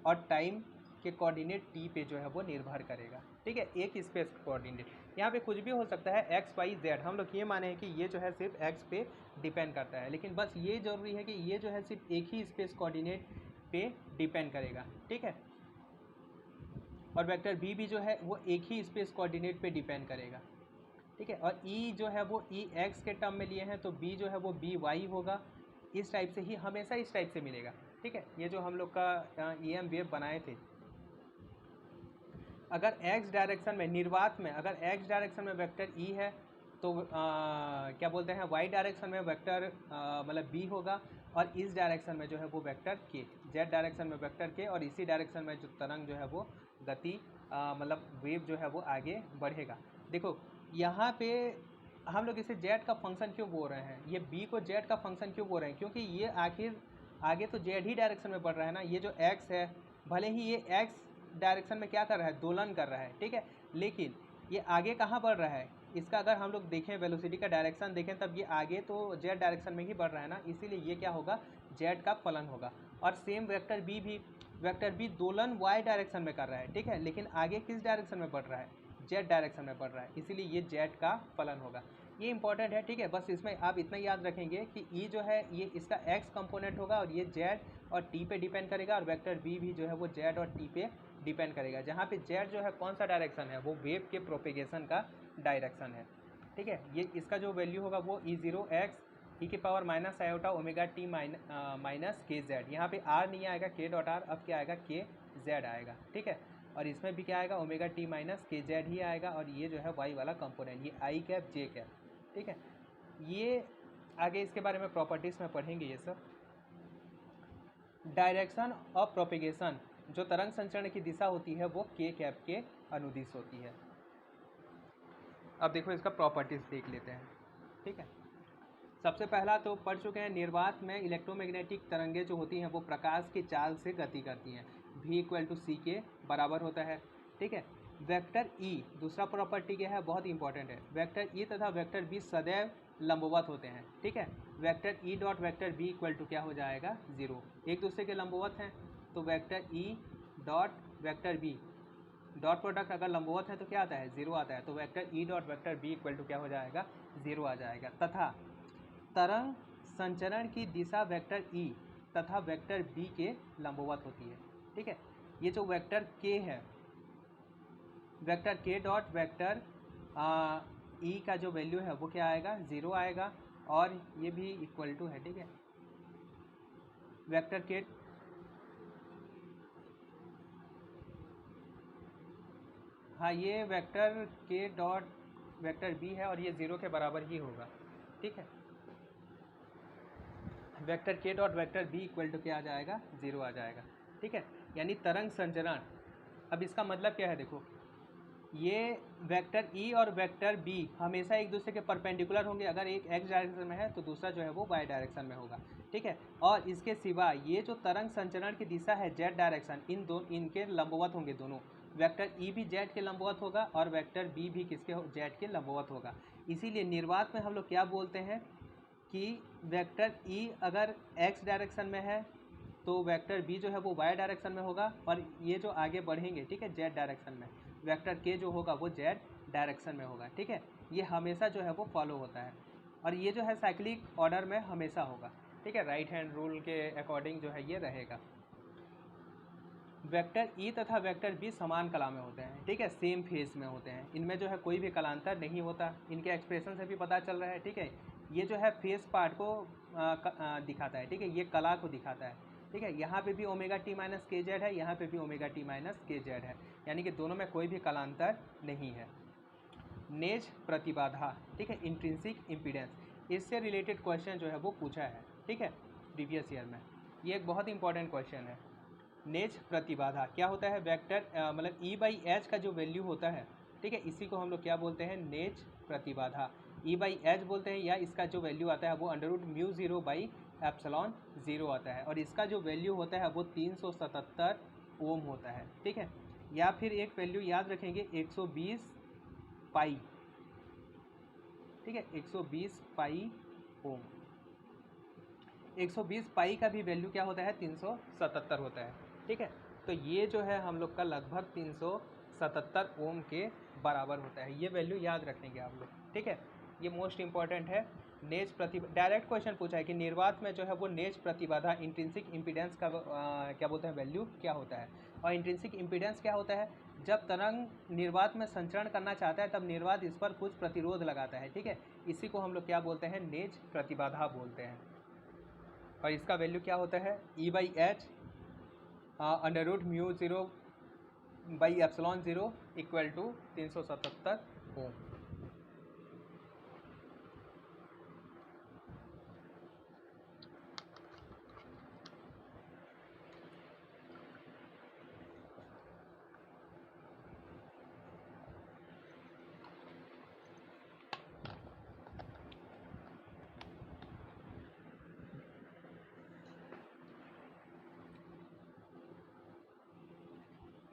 और टाइम के कोऑर्डिनेट टी पे जो है वो निर्भर करेगा। ठीक है, एक स्पेस कोऑर्डिनेट, यहाँ पे कुछ भी हो सकता है, एक्स वाई जेड, हम लोग ये माने हैं कि ये जो है सिर्फ एक्स पे डिपेंड करता है, लेकिन बस ये जरूरी है कि ये जो है सिर्फ एक ही स्पेस कोऑर्डिनेट पे डिपेंड करेगा। ठीक है, और वेक्टर बी भी जो है वो एक ही स्पेस कोऑर्डिनेट पे डिपेंड करेगा। ठीक है, और ई जो है वो ई एक्स के टर्म में लिए हैं तो बी जो है वो बी वाई होगा। इस टाइप से ही हमेशा इस टाइप से मिलेगा। ठीक है, ये जो हम लोग का EM वेव बनाए थे, अगर एक्स डायरेक्शन में निर्वात में अगर एक्स डायरेक्शन में वेक्टर ई है तो क्या बोलते हैं, वाई डायरेक्शन में वेक्टर मतलब बी होगा, और इस डायरेक्शन में जो है वो वेक्टर के, जेड डायरेक्शन में वेक्टर के, और इसी डायरेक्शन में जो तरंग जो है वो गति मतलब वेव जो है वो आगे बढ़ेगा। देखो यहाँ पे हम लोग इसे जेड का फंक्शन क्यों बोल रहे हैं, ये बी को जेड का फंक्शन क्यों बोल रहे हैं, क्योंकि ये आखिर आगे तो जेड ही डायरेक्शन में बढ़ रहा है ना। ये जो एक्स है, भले ही ये एक्स डायरेक्शन में क्या कर रहा है, दोलन कर रहा है। ठीक है, लेकिन ये आगे कहाँ बढ़ रहा है, इसका अगर हम लोग देखें वेलोसिटी का डायरेक्शन देखें तब ये आगे तो जेड डायरेक्शन में ही बढ़ रहा है ना, इसीलिए ये क्या होगा, जेड का फलन होगा। और सेम वेक्टर बी भी, वेक्टर बी दोलन वाई डायरेक्शन में कर रहा है। ठीक है, लेकिन आगे किस डायरेक्शन में बढ़ रहा है, जेड डायरेक्शन में बढ़ रहा है, इसीलिए ये जेड का फलन होगा। ये इंपॉर्टेंट है। ठीक है, बस इसमें आप इतना याद रखेंगे कि ई जो है ये इसका एक्स कंपोनेंट होगा और ये जेड और टी पे डिपेंड करेगा, और वेक्टर बी भी जो है वो जेड और टी पे डिपेंड करेगा, जहाँ पे जेड जो है कौन सा डायरेक्शन है, वो वेव के प्रोपेगेशन का डायरेक्शन है। ठीक है, ये इसका जो वैल्यू होगा वो E0x e⁻⁻⁴ माइनस के जेड, यहाँ पे आर नहीं आएगा, के डॉट आर, अब क्या आएगा, के जेड आएगा। ठीक है, और इसमें भी क्या आएगा, ω t माइनस के जेड ही आएगा, और ये जो है वाई वाला कंपोनेंट, ये आई कैप जे कैप। ठीक है, ये आगे इसके बारे में प्रॉपर्टीज़ में पढ़ेंगे ये सब। डायरेक्शन ऑफ प्रोपेगेशन, जो तरंग संचरण की दिशा होती है वो के कैप के अनुदिश होती है। अब देखो इसका प्रॉपर्टीज़ देख लेते हैं। ठीक है, सबसे पहला तो पढ़ चुके हैं, निर्वात में इलेक्ट्रोमैग्नेटिक तरंगें जो होती हैं वो प्रकाश की चाल से गति करती हैं, v = c के बराबर होता है। ठीक है, वेक्टर ई, दूसरा प्रॉपर्टी क्या है, बहुत इंपॉर्टेंट है, वेक्टर ई तथा वेक्टर बी सदैव लंबवत होते हैं। ठीक है, vector E dot vector B = क्या हो जाएगा, 0, एक दूसरे के लंबवत हैं, तो vector E dot vector B dot product अगर लंबवत है तो क्या आता है, 0 आता है, तो vector E dot vector B = क्या हो जाएगा, 0 आ जाएगा। तथा तरंग संचरण की दिशा वेक्टर ई तथा वेक्टर बी के लंबवत होती है। ठीक है, ये जो वेक्टर के है, vector K dot vector E का जो वैल्यू है वो क्या आएगा, 0 आएगा, और ये भी इक्वल टू है, ठीक है, वेक्टर के, हाँ ये vector K dot vector B है और ये 0 के बराबर ही होगा, ठीक है, vector K dot vector B equal to क्या आ जाएगा, 0 आ जाएगा, ठीक है। यानी तरंग संचरण, अब इसका मतलब क्या है, देखो ये वेक्टर ई और वेक्टर बी हमेशा एक दूसरे के परपेंडिकुलर होंगे, अगर एक एक्स डायरेक्शन में है तो दूसरा जो है वो वाई डायरेक्शन में होगा, ठीक है। और इसके सिवा ये जो तरंग संचरण की दिशा है जेड डायरेक्शन, इनके लंबवत होंगे दोनों, वेक्टर ई भी जेड के लंबवत होगा और वेक्टर बी भी किसके जेड के लंबवत होगा। इसीलिए निर्वात में हम लोग क्या बोलते हैं कि वेक्टर ई अगर एक्स डायरेक्शन में है तो वेक्टर बी जो है वो वाई डायरेक्शन में होगा, और ये जो आगे बढ़ेंगे, ठीक है, जेड डायरेक्शन में, वेक्टर के जो होगा वो जेड डायरेक्शन में होगा, ठीक है। ये हमेशा जो है वो फॉलो होता है, और ये जो है साइक्लिक ऑर्डर में हमेशा होगा, ठीक है, राइट हैंड रूल के अकॉर्डिंग जो है ये रहेगा। वेक्टर ई तथा वेक्टर बी समान कला में होते हैं, ठीक है, सेम फेस में होते हैं, इनमें जो है कोई भी कलांतर नहीं होता, इनके एक्सप्रेशन से भी पता चल रहा है, ठीक है। ये जो है फेस पार्ट को दिखाता है, ठीक है, ये कला को दिखाता है, ठीक है। यहाँ पे भी ओमेगा टी माइनस के जेड है, यहाँ पे भी ओमेगा टी माइनस के जेड है, यानी कि दोनों में कोई भी कलांतर नहीं है। नेज प्रतिबाधा, ठीक है, इंट्रिंसिक इम्पीडेंस, इससे रिलेटेड क्वेश्चन जो है वो पूछा है, ठीक है, प्रीवियस ईयर में, ये एक बहुत इंपॉर्टेंट क्वेश्चन है। नेज प्रतिबाधा क्या होता है, वेक्टर मतलब ई बाई एच का जो वैल्यू होता है, ठीक है, इसी को हम लोग क्या बोलते हैं, नेज प्रतिबाधा, ई बाई एच बोलते हैं, या इसका जो वैल्यू आता है वो under root mu 0 by epsilon 0 आता है, और इसका जो वैल्यू होता है वो 377 ओम होता है, ठीक है। या फिर एक वैल्यू याद रखेंगे 120 पाई, ठीक है, 120 पाई ओम, 120 पाई का भी वैल्यू क्या होता है, 377 होता है, ठीक है। तो ये जो है हम लोग का लगभग 377 ओम के बराबर होता है, ये वैल्यू याद रखेंगे आप लोग, ठीक है, ये मोस्ट इंपॉर्टेंट है। नेज प्रतिबाधा, डायरेक्ट क्वेश्चन पूछा है कि निर्वात में जो है वो नेज प्रतिबाधा इंट्रिंसिक इम्पीडेंस का क्या बोलते हैं, वैल्यू क्या होता है, और इंट्रिंसिक इम्पीडेंस क्या होता है, जब तरंग निर्वात में संचरण करना चाहता है तब निर्वात इस पर कुछ प्रतिरोध लगाता है, ठीक है, इसी को हम लोग क्या बोलते हैं, नेज प्रतिबाधा बोलते हैं, और इसका वैल्यू क्या होता है, E by H under root mu 0 by epsilon 0 equal to 377 ohm.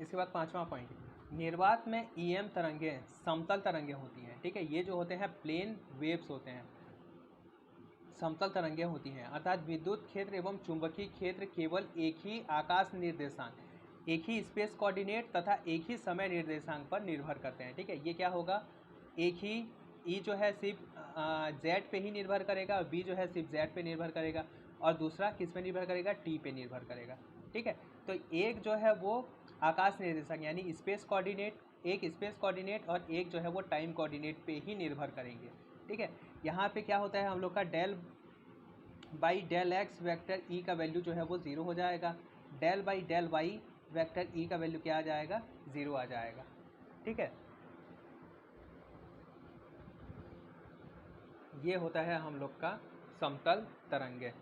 इसके बाद 5वां पॉइंट, निर्वात में ईएम तरंगें समतल तरंगें होती हैं, ठीक है, ये जो होते हैं प्लेन वेव्स होते हैं, समतल तरंगें होती हैं, अर्थात विद्युत क्षेत्र एवं चुंबकीय क्षेत्र केवल एक ही आकाश निर्देशांक, एक ही स्पेस कोऑर्डिनेट तथा एक ही समय निर्देशांक पर निर्भर करते हैं, ठीक है। ये क्या होगा, एक ही ई जो है सिर्फ जेड पे ही निर्भर करेगा, और बी जो है सिर्फ जेड पे निर्भर करेगा, और दूसरा किस पे निर्भर करेगा, टी पे निर्भर करेगा, ठीक है। तो एक जो है वो आकाश निर्देशांक यानी स्पेस कोऑर्डिनेट, एक स्पेस कोऑर्डिनेट और एक जो है वो टाइम कोऑर्डिनेट पे ही निर्भर करेंगे, ठीक है। यहाँ पे क्या होता है, हम लोग का del by del X vector E का वैल्यू जो है वो 0 हो जाएगा, del by del Y vector E का वैल्यू क्या आ जाएगा, 0 आ जाएगा, ठीक है। ये होता है हम लोग का समतल तरंगे।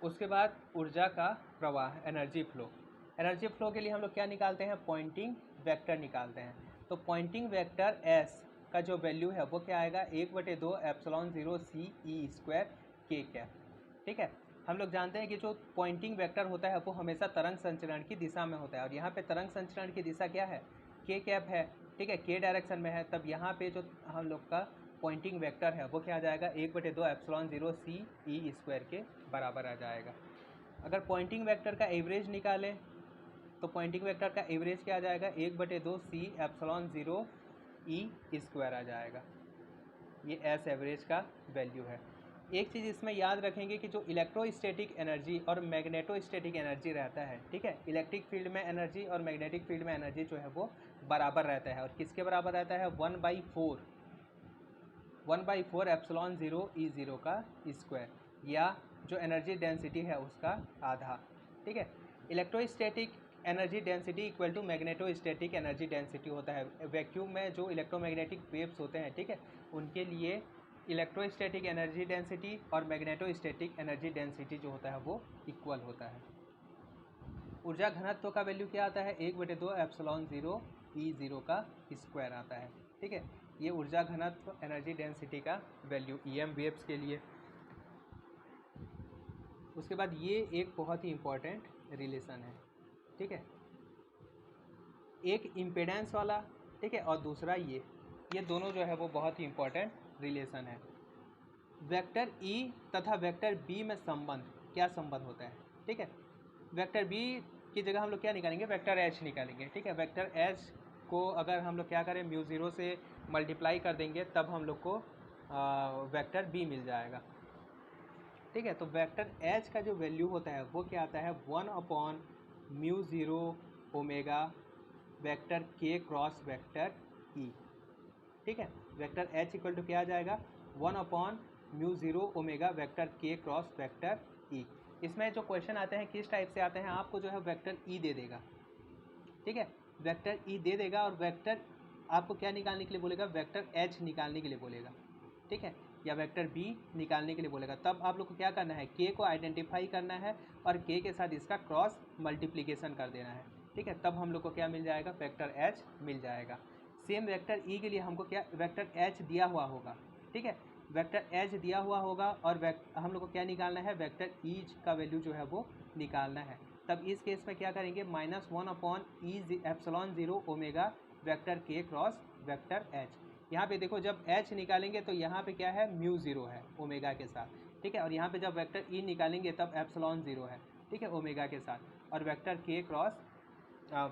उसके बाद ऊर्जा का प्रवाह, एनर्जी फ्लो, एनर्जी फ्लो के लिए हम लोग क्या निकालते हैं, पॉइंटिंग वेक्टर निकालते हैं। तो पॉइंटिंग वेक्टर एस का जो वैल्यू है वो क्या आएगा, 1/2 एप्सलॉन 0 सी ई स्क्वायर के कैप, ठीक है। हम लोग जानते हैं कि जो पॉइंटिंग वेक्टर होता है वो हमेशा तरंग संचरण की दिशा में होता है, और यहाँ पे तरंग संचरण की दिशा क्या है, के कैप है, ठीक है, के डायरेक्शन में है, तब यहाँ पे जो हम लोग का पॉइंटिंग वेक्टर है वो क्या आ जाएगा, 1/2 एप्सलॉन 0 सी ई स्क्वायर के बराबर आ जाएगा। अगर पॉइंटिंग वेक्टर का एवरेज निकालें तो पॉइंटिंग वेक्टर का एवरेज क्या आ जाएगा, 1/2 सी एप्सलॉन 0 ई स्क्वायर आ जाएगा, ये एस एवरेज का वैल्यू है। एक चीज़ इसमें याद रखेंगे कि जो इलेक्ट्रोस्टैटिक एनर्जी और मैग्नेटोस्टैटिक एनर्जी रहता है, ठीक है, इलेक्ट्रिक फील्ड में एनर्जी और मैग्नेटिक फील्ड में एनर्जी जो है वो बराबर रहता है। और किसके बराबर रहता है? 1/4 एप्सिलॉन 0 E0 का स्क्वायर, या जो एनर्जी डेंसिटी है उसका आधा, ठीक है। Electrostatic energy density equal to magnetostatic energy density होता है। वैक्यूम में जो इलेक्ट्रोमैग्नेटिक वेव्स होते हैं, ठीक है, उनके लिए इलेक्ट्रोस्टैटिक एनर्जी डेंसिटी और मैग्नेटोस्टैटिक एनर्जी डेंसिटी जो होता है वो इक्वल होता है। ऊर्जा घनत्व का वैल्यू क्या आता है? 1/2 एप्सिलॉन 0 E0 का स्क्वायर आता है, ठीक है। ये ऊर्जा घनत्व एनर्जी डेंसिटी का वैल्यू EM वेव्स के लिए। उसके बाद ये एक बहुत ही इम्पोर्टेंट रिलेशन है, ठीक है, एक इम्पेडेंस वाला, ठीक है, और दूसरा ये दोनों जो है वो बहुत ही इम्पोर्टेंट रिलेशन है। वेक्टर E तथा वेक्टर B में संबंध, क्या संबंध होता है, ठीक है। वेक्टर B की जगह हम लोग क्या निकालेंगे? वेक्टर H निकालेंगे, ठीक है। वेक्टर H को अगर हम लोग क्या करें, μ0 से मल्टीप्लाई कर देंगे तब हम लोग को वेक्टर B मिल जाएगा, ठीक है। तो वेक्टर H का जो वैल्यू होता है वो क्या आता है? 1/μ0 omega vector K cross vector E, ठीक है। वेक्टर H इक्वल टू क्या आ जाएगा? 1/μ0 omega vector K cross vector E। इसमें जो क्वेश्चन आते हैं किस टाइप से आते हैं? आपको जो है वेक्टर E दे देगा, ठीक है, वेक्टर E दे देगा और वेक्टर आपको क्या निकालने के लिए बोलेगा? वेक्टर H निकालने के लिए बोलेगा, ठीक है, या वेक्टर B निकालने के लिए बोलेगा। तब आप लोग को क्या करना है? K को आइडेंटिफाई करना है और K के साथ इसका क्रॉस मल्टीप्लिकेशन कर देना है, ठीक है। तब हम लोग को क्या मिल जाएगा? वेक्टर H मिल जाएगा। सेम वेक्टर E के लिए हमको क्या वेक्टर H दिया हुआ होगा, ठीक है, वेक्टर H दिया हुआ होगा और हम लोग को क्या निकालना है? वेक्टर E का वैल्यू जो है वो निकालना है। तब इस केस में क्या करेंगे? -1/E epsilon 0 omega vector K cross vector H। यहाँ पे देखो जब H निकालेंगे तो यहाँ पे क्या है? μ0 है ओमेगा के साथ, ठीक है, और यहाँ पे जब वेक्टर E निकालेंगे तब एप्सिलॉन 0 है, ठीक है, ओमेगा के साथ, और vector K cross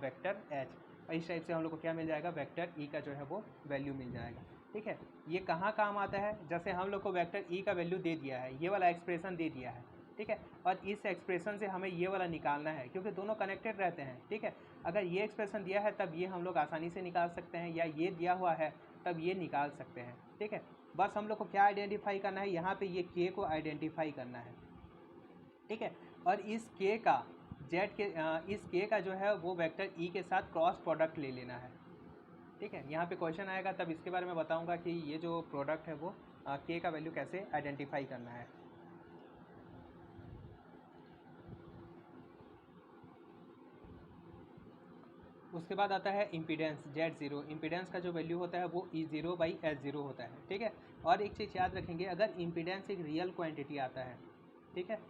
vector H। और इस टाइप से हम लोग को क्या मिल जाएगा? वेक्टर E का जो है वो वैल्यू मिल जाएगा, ठीक है। ये कहाँ काम आता है? जैसे हम लोग को वेक्टर E का वैल्यू दे दिया है, ये वाला एक्सप्रेशन दे दिया है, ठीक है, और इस एक्सप्रेशन से हमें ये वाला निकालना है क्योंकि दोनों कनेक्टेड रहते हैं, ठीक है। अगर ये एक्सप्रेशन दिया है तब ये हम लोग आसानी से निकाल सकते हैं, या ये दिया हुआ है तब ये निकाल सकते हैं, ठीक है। बस हम लोग को क्या आइडेंटिफाई करना है? यहाँ पे ये K को आइडेंटिफाई करना है, ठीक है, और इस K का इस K का जो है वो वेक्टर E के साथ क्रॉस प्रोडक्ट ले लेना है, ठीक है। यहाँ पे क्वेश्चन आएगा तब इसके बारे में बताऊंगा कि ये जो प्रोडक्ट है वो K का वैल्यू कैसे आइडेंटिफाई करना है। उसके बाद आता है इम्पीडेंस Z0। इम्पीडेंस का जो वैल्यू होता है वो E0/H0 होता है, ठीक है। और एक चीज़ याद रखेंगे, अगर इम्पीडेंस एक रियल क्वांटिटी आता है, ठीक है,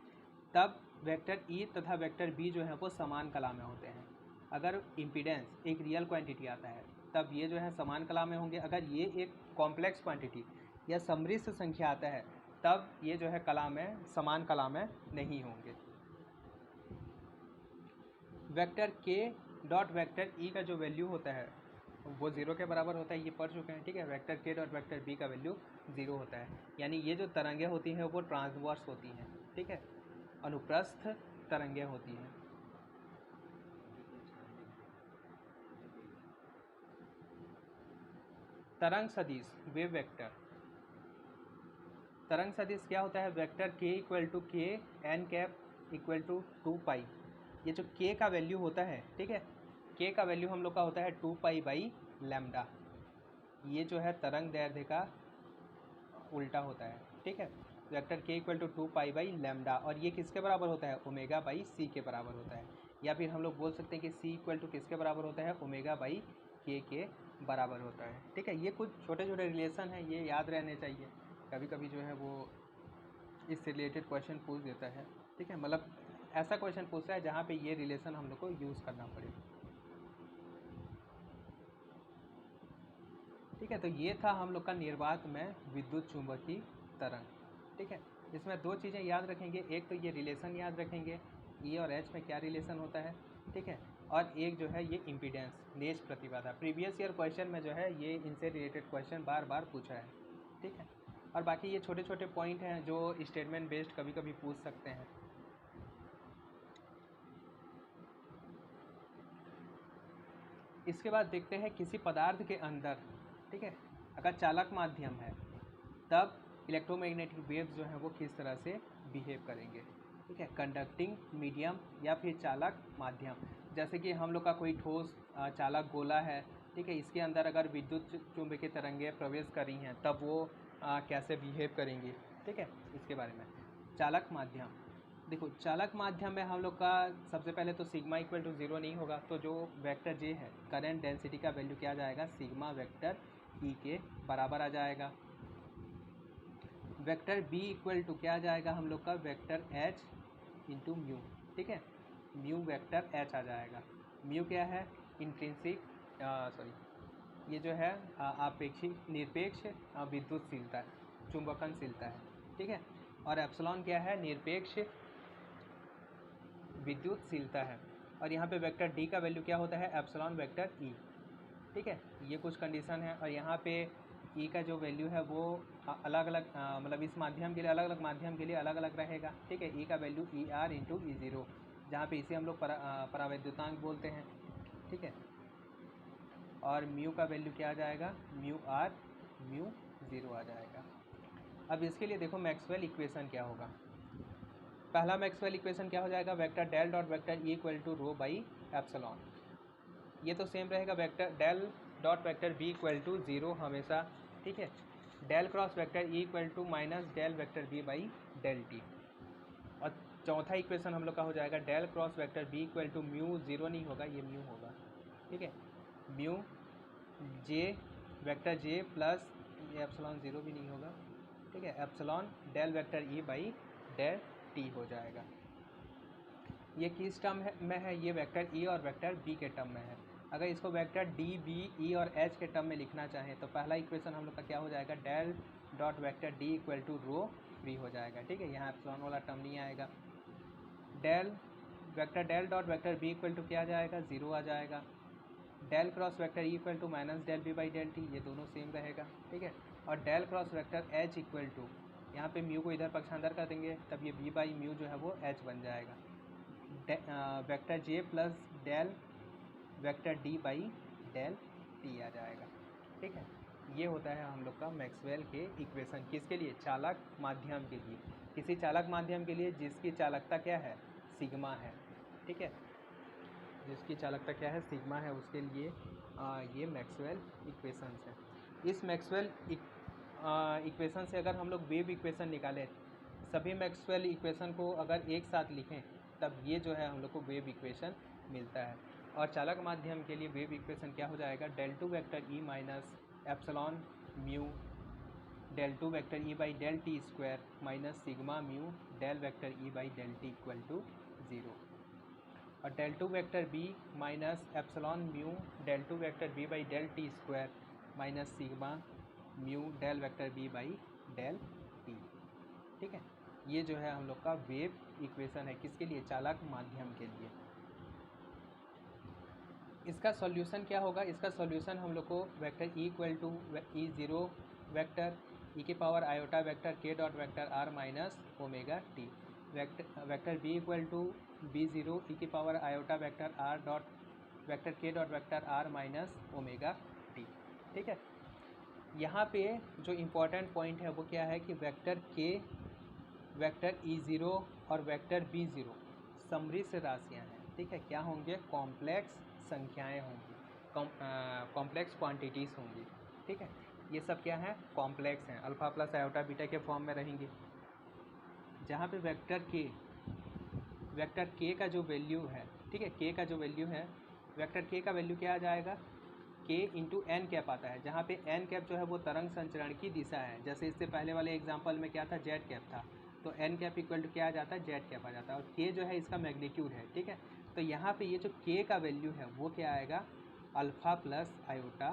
तब वेक्टर E तथा वेक्टर B जो है वो समान कला में होते हैं। अगर इम्पीडेंस एक रियल क्वांटिटी आता है तब ये जो है समान कला में होंगे। अगर ये एक कॉम्प्लेक्स क्वांटिटी या समृद्ध संख्या आता है तब ये जो है कला में समान कला में नहीं होंगे। Vector K dot vector E का जो वैल्यू होता है वो 0 के बराबर होता है, ये पढ़ चुके हैं, ठीक है। Vector K dot vector B का वैल्यू 0 होता है, यानी ये जो तरंगें होती हैं वो ट्रांसवर्स होती हैं, ठीक है, अनुप्रस्थ तरंगें होती हैं। तरंग सदिश वेव वेक्टर, तरंग सदिश क्या होता है? Vector K equal to K n cap equal to 2π। ये जो K का वैल्यू होता है, ठीक है, K का वैल्यू हम लोग का होता है 2π/λ। ये जो है तरंग दैर्ध्य का उल्टा होता है, ठीक है। वेक्टर K इक्वल टू 2π/λ, और ये किसके बराबर होता है? ω/c के बराबर होता है। या फिर हम लोग बोल सकते हैं कि C इक्वल टू किसके बराबर होता है? ω/k के बराबर होता है, ठीक है। ये कुछ छोटे छोटे रिलेशन हैं, ये याद रहने चाहिए। कभी कभी जो है वो इससे रिलेटेड क्वेश्चन पूछ देता है, ठीक है, मतलब ऐसा क्वेश्चन पूछता है जहाँ पे ये रिलेशन हम लोग को यूज़ करना पड़े, ठीक है। तो ये था हम लोग का निर्वात में विद्युत चुंबकीय तरंग, ठीक है। इसमें दो चीज़ें याद रखेंगे, एक तो ये रिलेशन याद रखेंगे E और H में क्या रिलेशन होता है, ठीक है, और एक जो है ये इम्पीडेंस नेज प्रतिबाधा। प्रीवियस ईयर क्वेश्चन में जो है ये इनसे रिलेटेड क्वेश्चन बार बार पूछा है, ठीक है। और बाकी ये छोटे छोटे पॉइंट हैं जो स्टेटमेंट बेस्ड कभी कभी पूछ सकते हैं। इसके बाद देखते हैं किसी पदार्थ के अंदर, ठीक है, अगर चालक माध्यम है तब इलेक्ट्रोमैग्नेटिक वेव्स जो हैं वो किस तरह से बिहेव करेंगे, ठीक है, कंडक्टिंग मीडियम या फिर चालक माध्यम। जैसे कि हम लोग का कोई ठोस चालक गोला है, ठीक है, इसके अंदर अगर विद्युत चुंबकीय तरंगें प्रवेश कर रही हैं तब वो कैसे बिहेव करेंगी, ठीक है, इसके बारे में। चालक माध्यम, देखो चालक माध्यम में हम लोग का सबसे पहले तो सिग्मा इक्वल टू 0 नहीं होगा, तो जो वेक्टर जे है करंट डेंसिटी का वैल्यू क्या आ जाएगा, सिग्मा वेक्टर ई के बराबर आ जाएगा। वेक्टर बी इक्वल टू क्या आ जाएगा हम लोग का, वेक्टर एच इंटू म्यू, ठीक है, म्यू वेक्टर एच आ जाएगा। म्यू क्या है, इंट्रिंसिक ये जो है आपेक्षिक निरपेक्ष विद्युतशीलता है, चुंबकनशीलता है, ठीक है। और एप्सिलॉन क्या है, निरपेक्ष विद्युतशीलता है। और यहाँ पे वेक्टर डी का वैल्यू क्या होता है, एप्सिलॉन वेक्टर ई, ठीक है, ये कुछ कंडीशन है। और यहाँ पे ई का जो वैल्यू है वो अलग अलग मतलब इस माध्यम के लिए अलग अलग माध्यम के लिए अलग अलग रहेगा, ठीक है। ई का वैल्यू ई आर इंटू ई ज़ीरो, जहाँ पे इसे हम लोग परावैद्युतांक बोलते हैं, ठीक है। और म्यू का वैल्यू क्या आ जाएगा, म्यू आर म्यू ज़ीरो आ जाएगा। अब इसके लिए देखो मैक्सवेल इक्वेशन क्या होगा। पहला मैक्सवेल इक्वेशन क्या हो जाएगा, vector del dot vector E equal to rho by epsilon. ये तो सेम रहेगा, vector del dot vector B equal to 0 हमेशा, ठीक है। Del cross vector E equal to minus del vector B by del T. और चौथा इक्वेशन हम लोग का हो जाएगा del cross vector B equal to mu 0 नहीं होगा, ये म्यू होगा, ठीक है, mu J vector J plus ये एप्सिलॉन 0 भी नहीं होगा, ठीक है, epsilon del vector E by del T हो जाएगा। ये किस टर्म में है, ये वेक्टर ई और वेक्टर बी के टर्म में है। अगर इसको वेक्टर डी बी ई और एच के टर्म में लिखना चाहें तो पहला इक्वेशन हम लोग का क्या हो जाएगा, del dot vector D equal to rho free हो जाएगा, ठीक है, यहाँ एप्सिलॉन वाला टर्म नहीं आएगा। Del vector del dot vector B equal to क्या आ जाएगा, 0 आ जाएगा। Del cross vector E equal to minus del B by del T, ये दोनों सेम रहेगा, ठीक है। और del cross vector H equal to, यहाँ पे म्यू को इधर पक्षांतर कर देंगे तब ये बी बाई म्यू जो है वो एच बन जाएगा। Vector J plus del vector D by del T आ जाएगा, ठीक है। ये होता है हम लोग का मैक्सवेल के इक्वेशन, किसके लिए, चालक माध्यम के लिए, किसी चालक माध्यम के लिए जिसकी चालकता क्या है, सिग्मा है, ठीक है, जिसकी चालकता क्या है, सिग्मा है, उसके लिए ये मैक्सवेल इक्वेशंस है। इस मैक्सवेल इक्वेशन से अगर हम लोग वेव इक्वेशन निकालें, सभी मैक्सवेल इक्वेशन को अगर एक साथ लिखें तब ये जो है हम लोग को वेव इक्वेशन मिलता है। और चालक माध्यम के लिए वेव इक्वेशन क्या हो जाएगा, del two vector E minus epsilon mu del two vector E by del T square minus sigma mu del vector E by del T equal to 0। और del two vector B minus epsilon mu del two vector B by del T square minus sigma mu del vector B by del T, ठीक है। ये जो है हम लोग का वेव इक्वेशन है, किसके लिए, चालक माध्यम के लिए। इसका सॉल्यूशन क्या होगा, इसका सॉल्यूशन हम लोग को vector E equal to E zero vector E के power iota vector K dot vector R minus omega T, vector B equal to B zero E की power iota vector R dot vector K dot vector R minus omega T, ठीक है। यहाँ पे जो इम्पोर्टेंट पॉइंट है वो क्या है कि वेक्टर के वेक्टर ई ज़ीरो और वेक्टर बी ज़ीरो समृद्ध राशियाँ हैं, ठीक है, क्या होंगे, कॉम्प्लेक्स संख्याएं होंगी, कॉम्प्लेक्स क्वांटिटीज़ होंगी, ठीक है। ये सब क्या है, कॉम्प्लेक्स हैं, अल्फ़ा प्लस आयोटा बीटा के फॉर्म में रहेंगी। जहाँ पे वेक्टर के का जो वैल्यू है, ठीक है, के का जो वैल्यू है, वेक्टर के का वैल्यू क्या आ जाएगा, के इंटू एन कैप आता है, जहाँ पे एन कैप जो है वो तरंग संचरण की दिशा है। जैसे इससे पहले वाले एग्जाम्पल में क्या था, जेड कैप था, तो एन कैप इक्वल टू क्या आ जाता है, जेड कैप आ जाता है। और के जो है इसका मैग्नीट्यूड है, ठीक है। तो यहाँ पे ये जो के का वैल्यू है वो क्या आएगा, अल्फ़ा प्लस आयोटा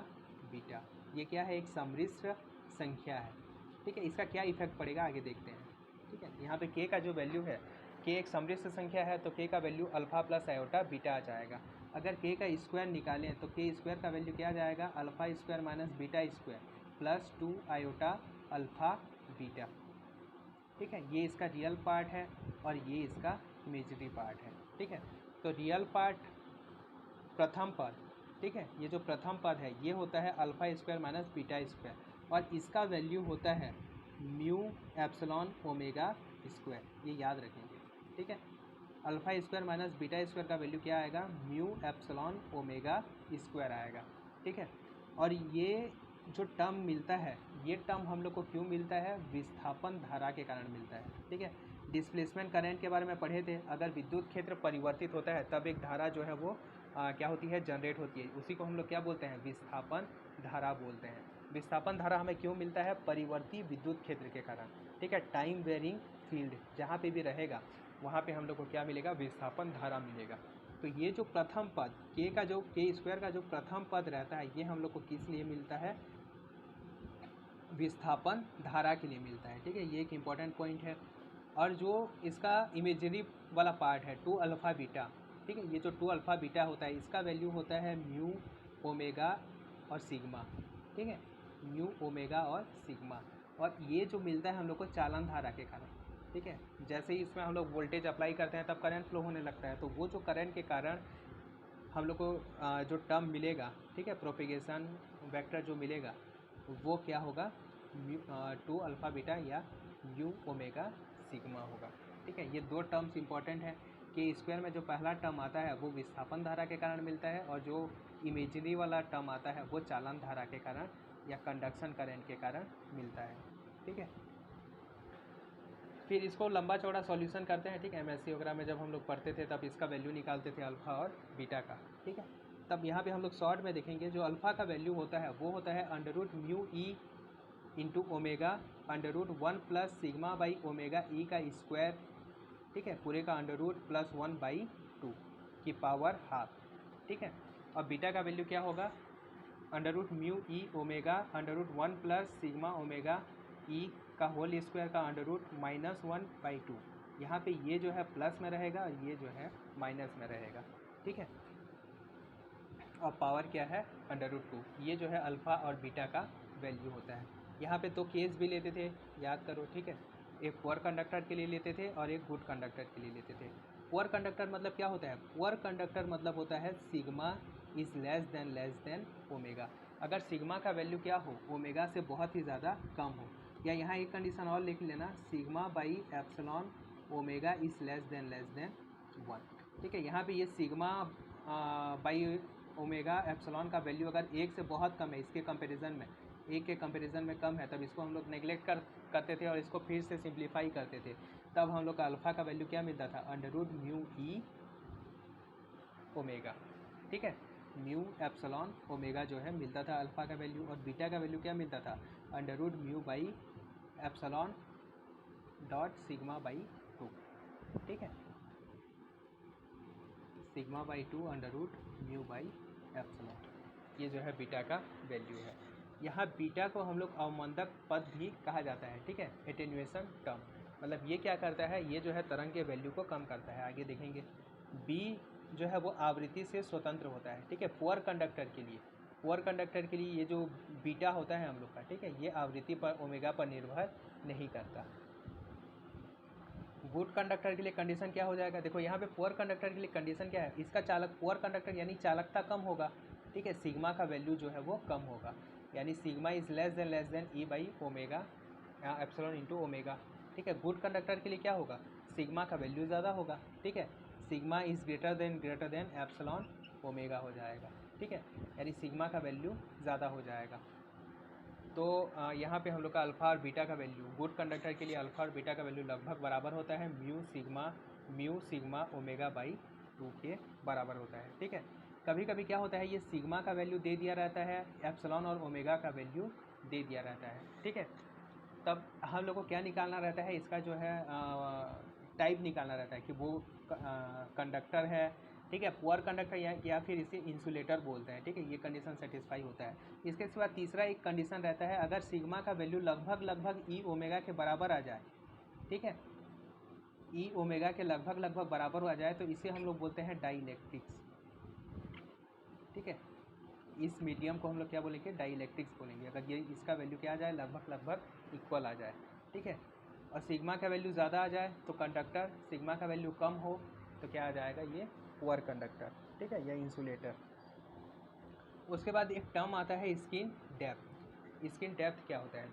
बीटा। ये क्या है, एक सम्मिश्र संख्या है, ठीक है। इसका क्या इफेक्ट पड़ेगा आगे देखते हैं, ठीक है। यहाँ पे के का जो वैल्यू है, के एक सम्मिश्र संख्या है तो के का value alpha plus iota beta आ जाएगा। अगर के का स्क्वायर निकालें तो के स्क्वायर का वैल्यू क्या आ जाएगा, alpha square minus beta square plus 2 iota alpha beta. ठीक है, ये इसका रियल पार्ट है और ये इसका इमेजिनरी पार्ट है। ठीक है, तो रियल पार्ट प्रथम पद, ठीक है, ये जो प्रथम पद है ये होता है alpha square minus beta square, और इसका वैल्यू होता है म्यू एप्सिलॉन ओमेगा स्क्वायर, ये याद रखेंगे। ठीक है, alpha square minus beta square का वैल्यू क्या आएगा, म्यू एप्सिलॉन ओमेगा स्क्वायर आएगा। ठीक है, और ये जो टर्म मिलता है, ये टर्म हम लोग को क्यों मिलता है, विस्थापन धारा के कारण मिलता है। ठीक है, डिस्प्लेसमेंट करंट के बारे में पढ़े थे, अगर विद्युत क्षेत्र परिवर्तित होता है तब एक धारा जो है वो क्या होती है, जनरेट होती है, उसी को हम लोग क्या बोलते हैं, विस्थापन धारा बोलते हैं। विस्थापन धारा हमें क्यों मिलता है, परिवर्ती विद्युत क्षेत्र के कारण। ठीक है, टाइम वेरिंग फील्ड जहाँ पे भी रहेगा वहाँ पे हम लोग को क्या मिलेगा, विस्थापन धारा मिलेगा। तो ये जो प्रथम पद के का जो के स्क्वायर का जो प्रथम पद रहता है, ये हम लोग को किस लिए मिलता है, विस्थापन धारा के लिए मिलता है। ठीक है, ये एक इम्पॉर्टेंट पॉइंट है। और जो इसका इमेजरी वाला पार्ट है 2 अल्फ़ा बीटा, ठीक है, ये जो 2 अल्फ़ा बीटा होता है इसका वैल्यू होता है म्यू ओमेगा और सिग्मा। ठीक है, म्यू ओमेगा और सिग्मा, और ये जो मिलता है हम लोग को चालन धारा के कारण। ठीक है, जैसे ही इसमें हम लोग वोल्टेज अप्लाई करते हैं तब करंट फ्लो होने लगता है, तो वो जो करंट के कारण हम लोग को जो टर्म मिलेगा, ठीक है, प्रोपेगेशन वेक्टर जो मिलेगा वो क्या होगा, 2 अल्फ़ा बीटा या म्यू ओमेगा सिग्मा होगा। ठीक है, ये दो टर्म्स इंपॉर्टेंट है। के स्क्वायर में जो पहला टर्म आता है वो विस्थापन धारा के कारण मिलता है, और जो इमेजिनरी वाला टर्म आता है वो चालन धारा के कारण या कंडक्शन करंट के कारण मिलता है। ठीक है, फिर इसको लंबा चौड़ा सॉल्यूशन करते हैं। ठीक है, एमएससी वगैरह में जब हम लोग पढ़ते थे तब इसका वैल्यू निकालते थे अल्फ़ा और बीटा का। ठीक है, तब यहाँ पे हम लोग शॉर्ट में देखेंगे, जो अल्फ़ा का वैल्यू होता है वो होता है under root mu E into omega under root 1 plus sigma by omega E का स्क्वायर। ठीक है, पूरे का अंडर रूट प्लस 1/2 की पावर हाफ। ठीक है, और बीटा का वैल्यू क्या होगा, under root mu E omega under root 1 plus sigma omega E का होल स्क्वायर का अंडर रूट -1/2। यहाँ पे ये जो है प्लस में रहेगा और ये जो है माइनस में रहेगा। ठीक है, और पावर क्या है, अंडर रूट 2। ये जो है अल्फ़ा और बीटा का वैल्यू होता है। यहाँ पे तो केस भी लेते थे, याद करो। ठीक है, एक पुअर कंडक्टर के लिए लेते थे और एक गुड कंडक्टर के लिए लेते थे। पुअर कंडक्टर मतलब क्या होता है, पुअर कंडक्टर मतलब होता है sigma is less than omega. अगर सिग्मा का वैल्यू क्या हो, ओमेगा से बहुत ही ज़्यादा कम हो, या यहाँ एक कंडीशन और लिख लेना, sigma by epsilon omega is less than 1। ठीक है, यहाँ पे ये सिग्मा बाई ओमेगा एप्सिलॉन का वैल्यू अगर 1 से बहुत कम है, इसके कंपैरिजन में 1 के कंपैरिजन में कम है, तब इसको हम लोग नेगलेक्ट करते थे और इसको फिर से सिंप्लीफाई करते थे। तब हम लोग का अल्फ़ा का वैल्यू क्या मिलता था, under root mu E omega. ठीक है, म्यू एप्सिलॉन ओमेगा जो है मिलता था अल्फ़ा का वैल्यू, और बीटा का वैल्यू क्या मिलता था, under root mu by epsilon dot sigma by 2। ठीक है, sigma by 2 under root mu by epsilon, ये जो है बीटा का वैल्यू है। यहाँ बीटा को हम लोग अवमंदक पद भी कहा जाता है। ठीक है, एटेन्यूएशन टर्म, मतलब ये क्या करता है, ये जो है तरंग के वैल्यू को कम करता है। आगे देखेंगे, बी जो है वो आवृत्ति से स्वतंत्र होता है। ठीक है, पुअर कंडक्टर के लिए ये जो बीटा होता है हम लोग का, ठीक है, ये आवृत्ति पर ओमेगा पर निर्भर नहीं करता। गुड कंडक्टर के लिए कंडीशन क्या हो जाएगा, देखो यहाँ पे पुअर कंडक्टर के लिए कंडीशन क्या है, इसका चालक, पुअर कंडक्टर यानी चालकता कम होगा। ठीक है, सिग्मा का वैल्यू जो है वो कम होगा, यानी sigma is less than E by omega epsilon into omega. ठीक है, गुड कंडक्टर के लिए क्या होगा, सिग्मा का वैल्यू ज़्यादा होगा। ठीक है, sigma is greater than epsilon omega हो जाएगा। ठीक है, यानी सिग्मा का वैल्यू ज़्यादा हो जाएगा। तो यहाँ पे हम लोग का अल्फ़ा और बीटा का वैल्यू, गुड कंडक्टर के लिए अल्फ़ा और बीटा का वैल्यू लगभग बराबर होता है, म्यू सिग्मा ओमेगा बाई 2 के बराबर होता है। ठीक है, कभी कभी क्या होता है, ये सिग्मा का वैल्यू दे दिया रहता है, एप्सिलॉन और ओमेगा का वैल्यू दे दिया रहता है। ठीक है, तब हम लोग को क्या निकालना रहता है, इसका जो है टाइप निकालना रहता है कि वो कंडक्टर है। ठीक है, पुअर कंडक्टर या फिर इसे इंसुलेटर बोलते हैं। ठीक है, ये कंडीशन सेटिस्फाई होता है। इसके सिवा तीसरा एक कंडीशन रहता है, अगर सिग्मा का वैल्यू लगभग ई ओमेगा के बराबर आ जाए। ठीक है, ई ओमेगा के लगभग बराबर आ जाए तो इसे हम लोग बोलते हैं डाइलेक्ट्रिक्स। ठीक है, इस मीडियम को हम लोग क्या बोलेंगे, डाइलेक्ट्रिक्स बोलेंगे, अगर ये इसका वैल्यू क्या आ जाए, लगभग इक्वल आ जाए। ठीक है। और सिग्मा का वैल्यू ज़्यादा आ जाए तो कंडक्टर, सिग्मा का वैल्यू कम हो तो क्या आ जाएगा, ये पुअर कंडक्टर, ठीक है, या इंसुलेटर। उसके बाद एक टर्म आता है स्किन डेप्थ। स्किन डेप्थ क्या होता है,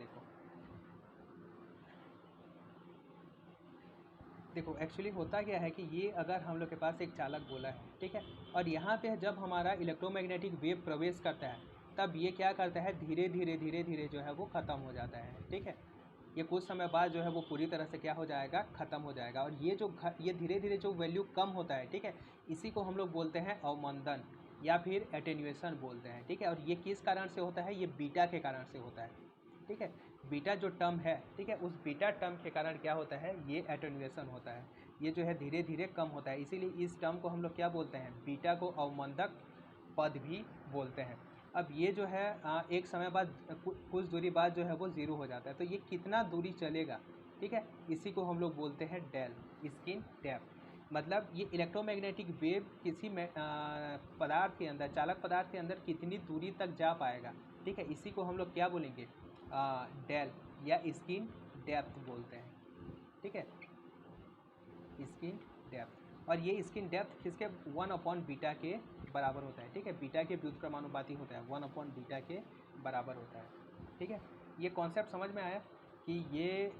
देखो एक्चुअली होता क्या है कि ये अगर हम लोग के पास एक चालक गोला है, ठीक है, और यहाँ पे जब हमारा इलेक्ट्रोमैग्नेटिक वेव प्रवेश करता है तब ये क्या करता है, धीरे धीरे जो है वो ख़त्म हो जाता है, ठीक है। ये कुछ समय बाद जो है वो पूरी तरह से क्या हो जाएगा, ख़त्म हो जाएगा। और ये धीरे धीरे जो वैल्यू कम होता है, ठीक है, इसी को हम लोग बोलते हैं अवमंदन या फिर एटेन्यूएशन बोलते हैं, ठीक है। और ये किस कारण से होता है, ये बीटा के कारण से होता है, ठीक है। बीटा जो टर्म है, ठीक है, उस बीटा टर्म के कारण क्या होता है, ये एटेन्यूएशन होता है, ये जो है धीरे धीरे कम होता है। इसीलिए इस टर्म को हम लोग क्या बोलते हैं, बीटा को अवमंदक पद भी बोलते हैं। अब ये जो है एक समय बाद कुछ दूरी बाद जो है वो ज़ीरो हो जाता है। तो ये कितना दूरी चलेगा, ठीक है, इसी को हम लोग बोलते हैं डेल, स्किन डेप्थ। मतलब ये इलेक्ट्रोमैग्नेटिक वेव किसी में पदार्थ के अंदर, चालक पदार्थ के अंदर कितनी दूरी तक जा पाएगा, ठीक है, इसी को हम लोग क्या बोलेंगे, डेल या स्किन डेप्थ बोलते हैं, ठीक है, स्किन डेप्थ। और ये स्किन डेप्थ किसके, 1/बीटा के बराबर होता है, ठीक है, बीटा के व्युत्क्रमानुपाती होता है, 1/बीटा के बराबर होता है, ठीक है। ये कॉन्सेप्ट समझ में आया कि ये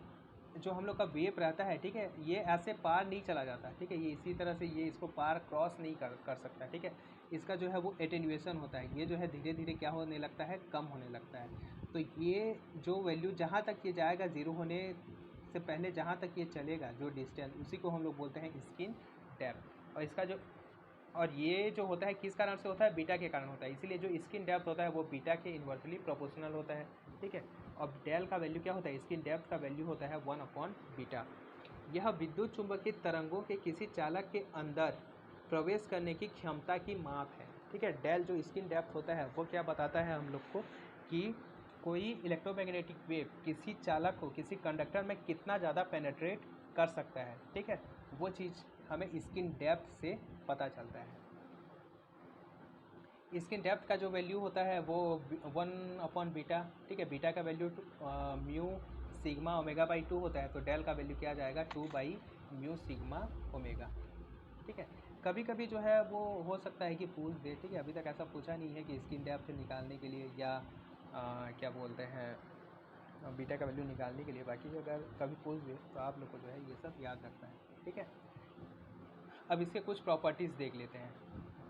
जो हम लोग का वेव रहता है, ठीक है, ये ऐसे पार नहीं चला जाता, ठीक है, ये इसी तरह से ये इसको पार क्रॉस नहीं कर सकता, ठीक है। इसका जो है वो एटेन्यूएशन होता है, ये जो है धीरे धीरे क्या होने लगता है, कम होने लगता है। तो ये जो वैल्यू जहाँ तक ये जाएगा, ज़ीरो होने से पहले जहाँ तक ये चलेगा जो डिस्टेंस, उसी को हम लोग बोलते हैं स्किन डेप्थ। और इसका जो, और ये जो होता है किस कारण से होता है, बीटा के कारण होता है। इसीलिए जो स्किन डेप्थ होता है वो बीटा के इन्वर्सली प्रोपोर्शनल होता है, ठीक है। अब डेल का वैल्यू क्या होता है, स्किन डेप्थ का वैल्यू होता है 1/बीटा। यह विद्युत चुंबकीय तरंगों के किसी चालक के अंदर प्रवेश करने की क्षमता की माप है, ठीक है। डेल जो स्किन डेप्थ होता है वो क्या बताता है हम लोग को कि कोई इलेक्ट्रोमैग्नेटिक वेव किसी चालक को, किसी कंडक्टर में कितना ज़्यादा पेनेट्रेट कर सकता है, ठीक है, वो चीज़ हमें स्किन डेप्थ से पता चलता है। स्किन डेप्थ का जो वैल्यू होता है वो 1/बीटा, ठीक है, बीटा का value mu sigma omega by 2 होता है। तो डेल का वैल्यू क्या आ जाएगा, 2/म्यू सिग्मा ओमेगा, ठीक है। कभी कभी जो है वो हो सकता है कि पूछ दे, ठीक है, अभी तक ऐसा पूछा नहीं है कि स्किन डेप्थ निकालने के लिए या क्या बोलते हैं, बीटा का वैल्यू निकालने के लिए। बाकी अगर कभी पूछ दे तो आप लोग को जो है ये सब याद रखना है, ठीक है। अब इसके कुछ प्रॉपर्टीज़ देख लेते हैं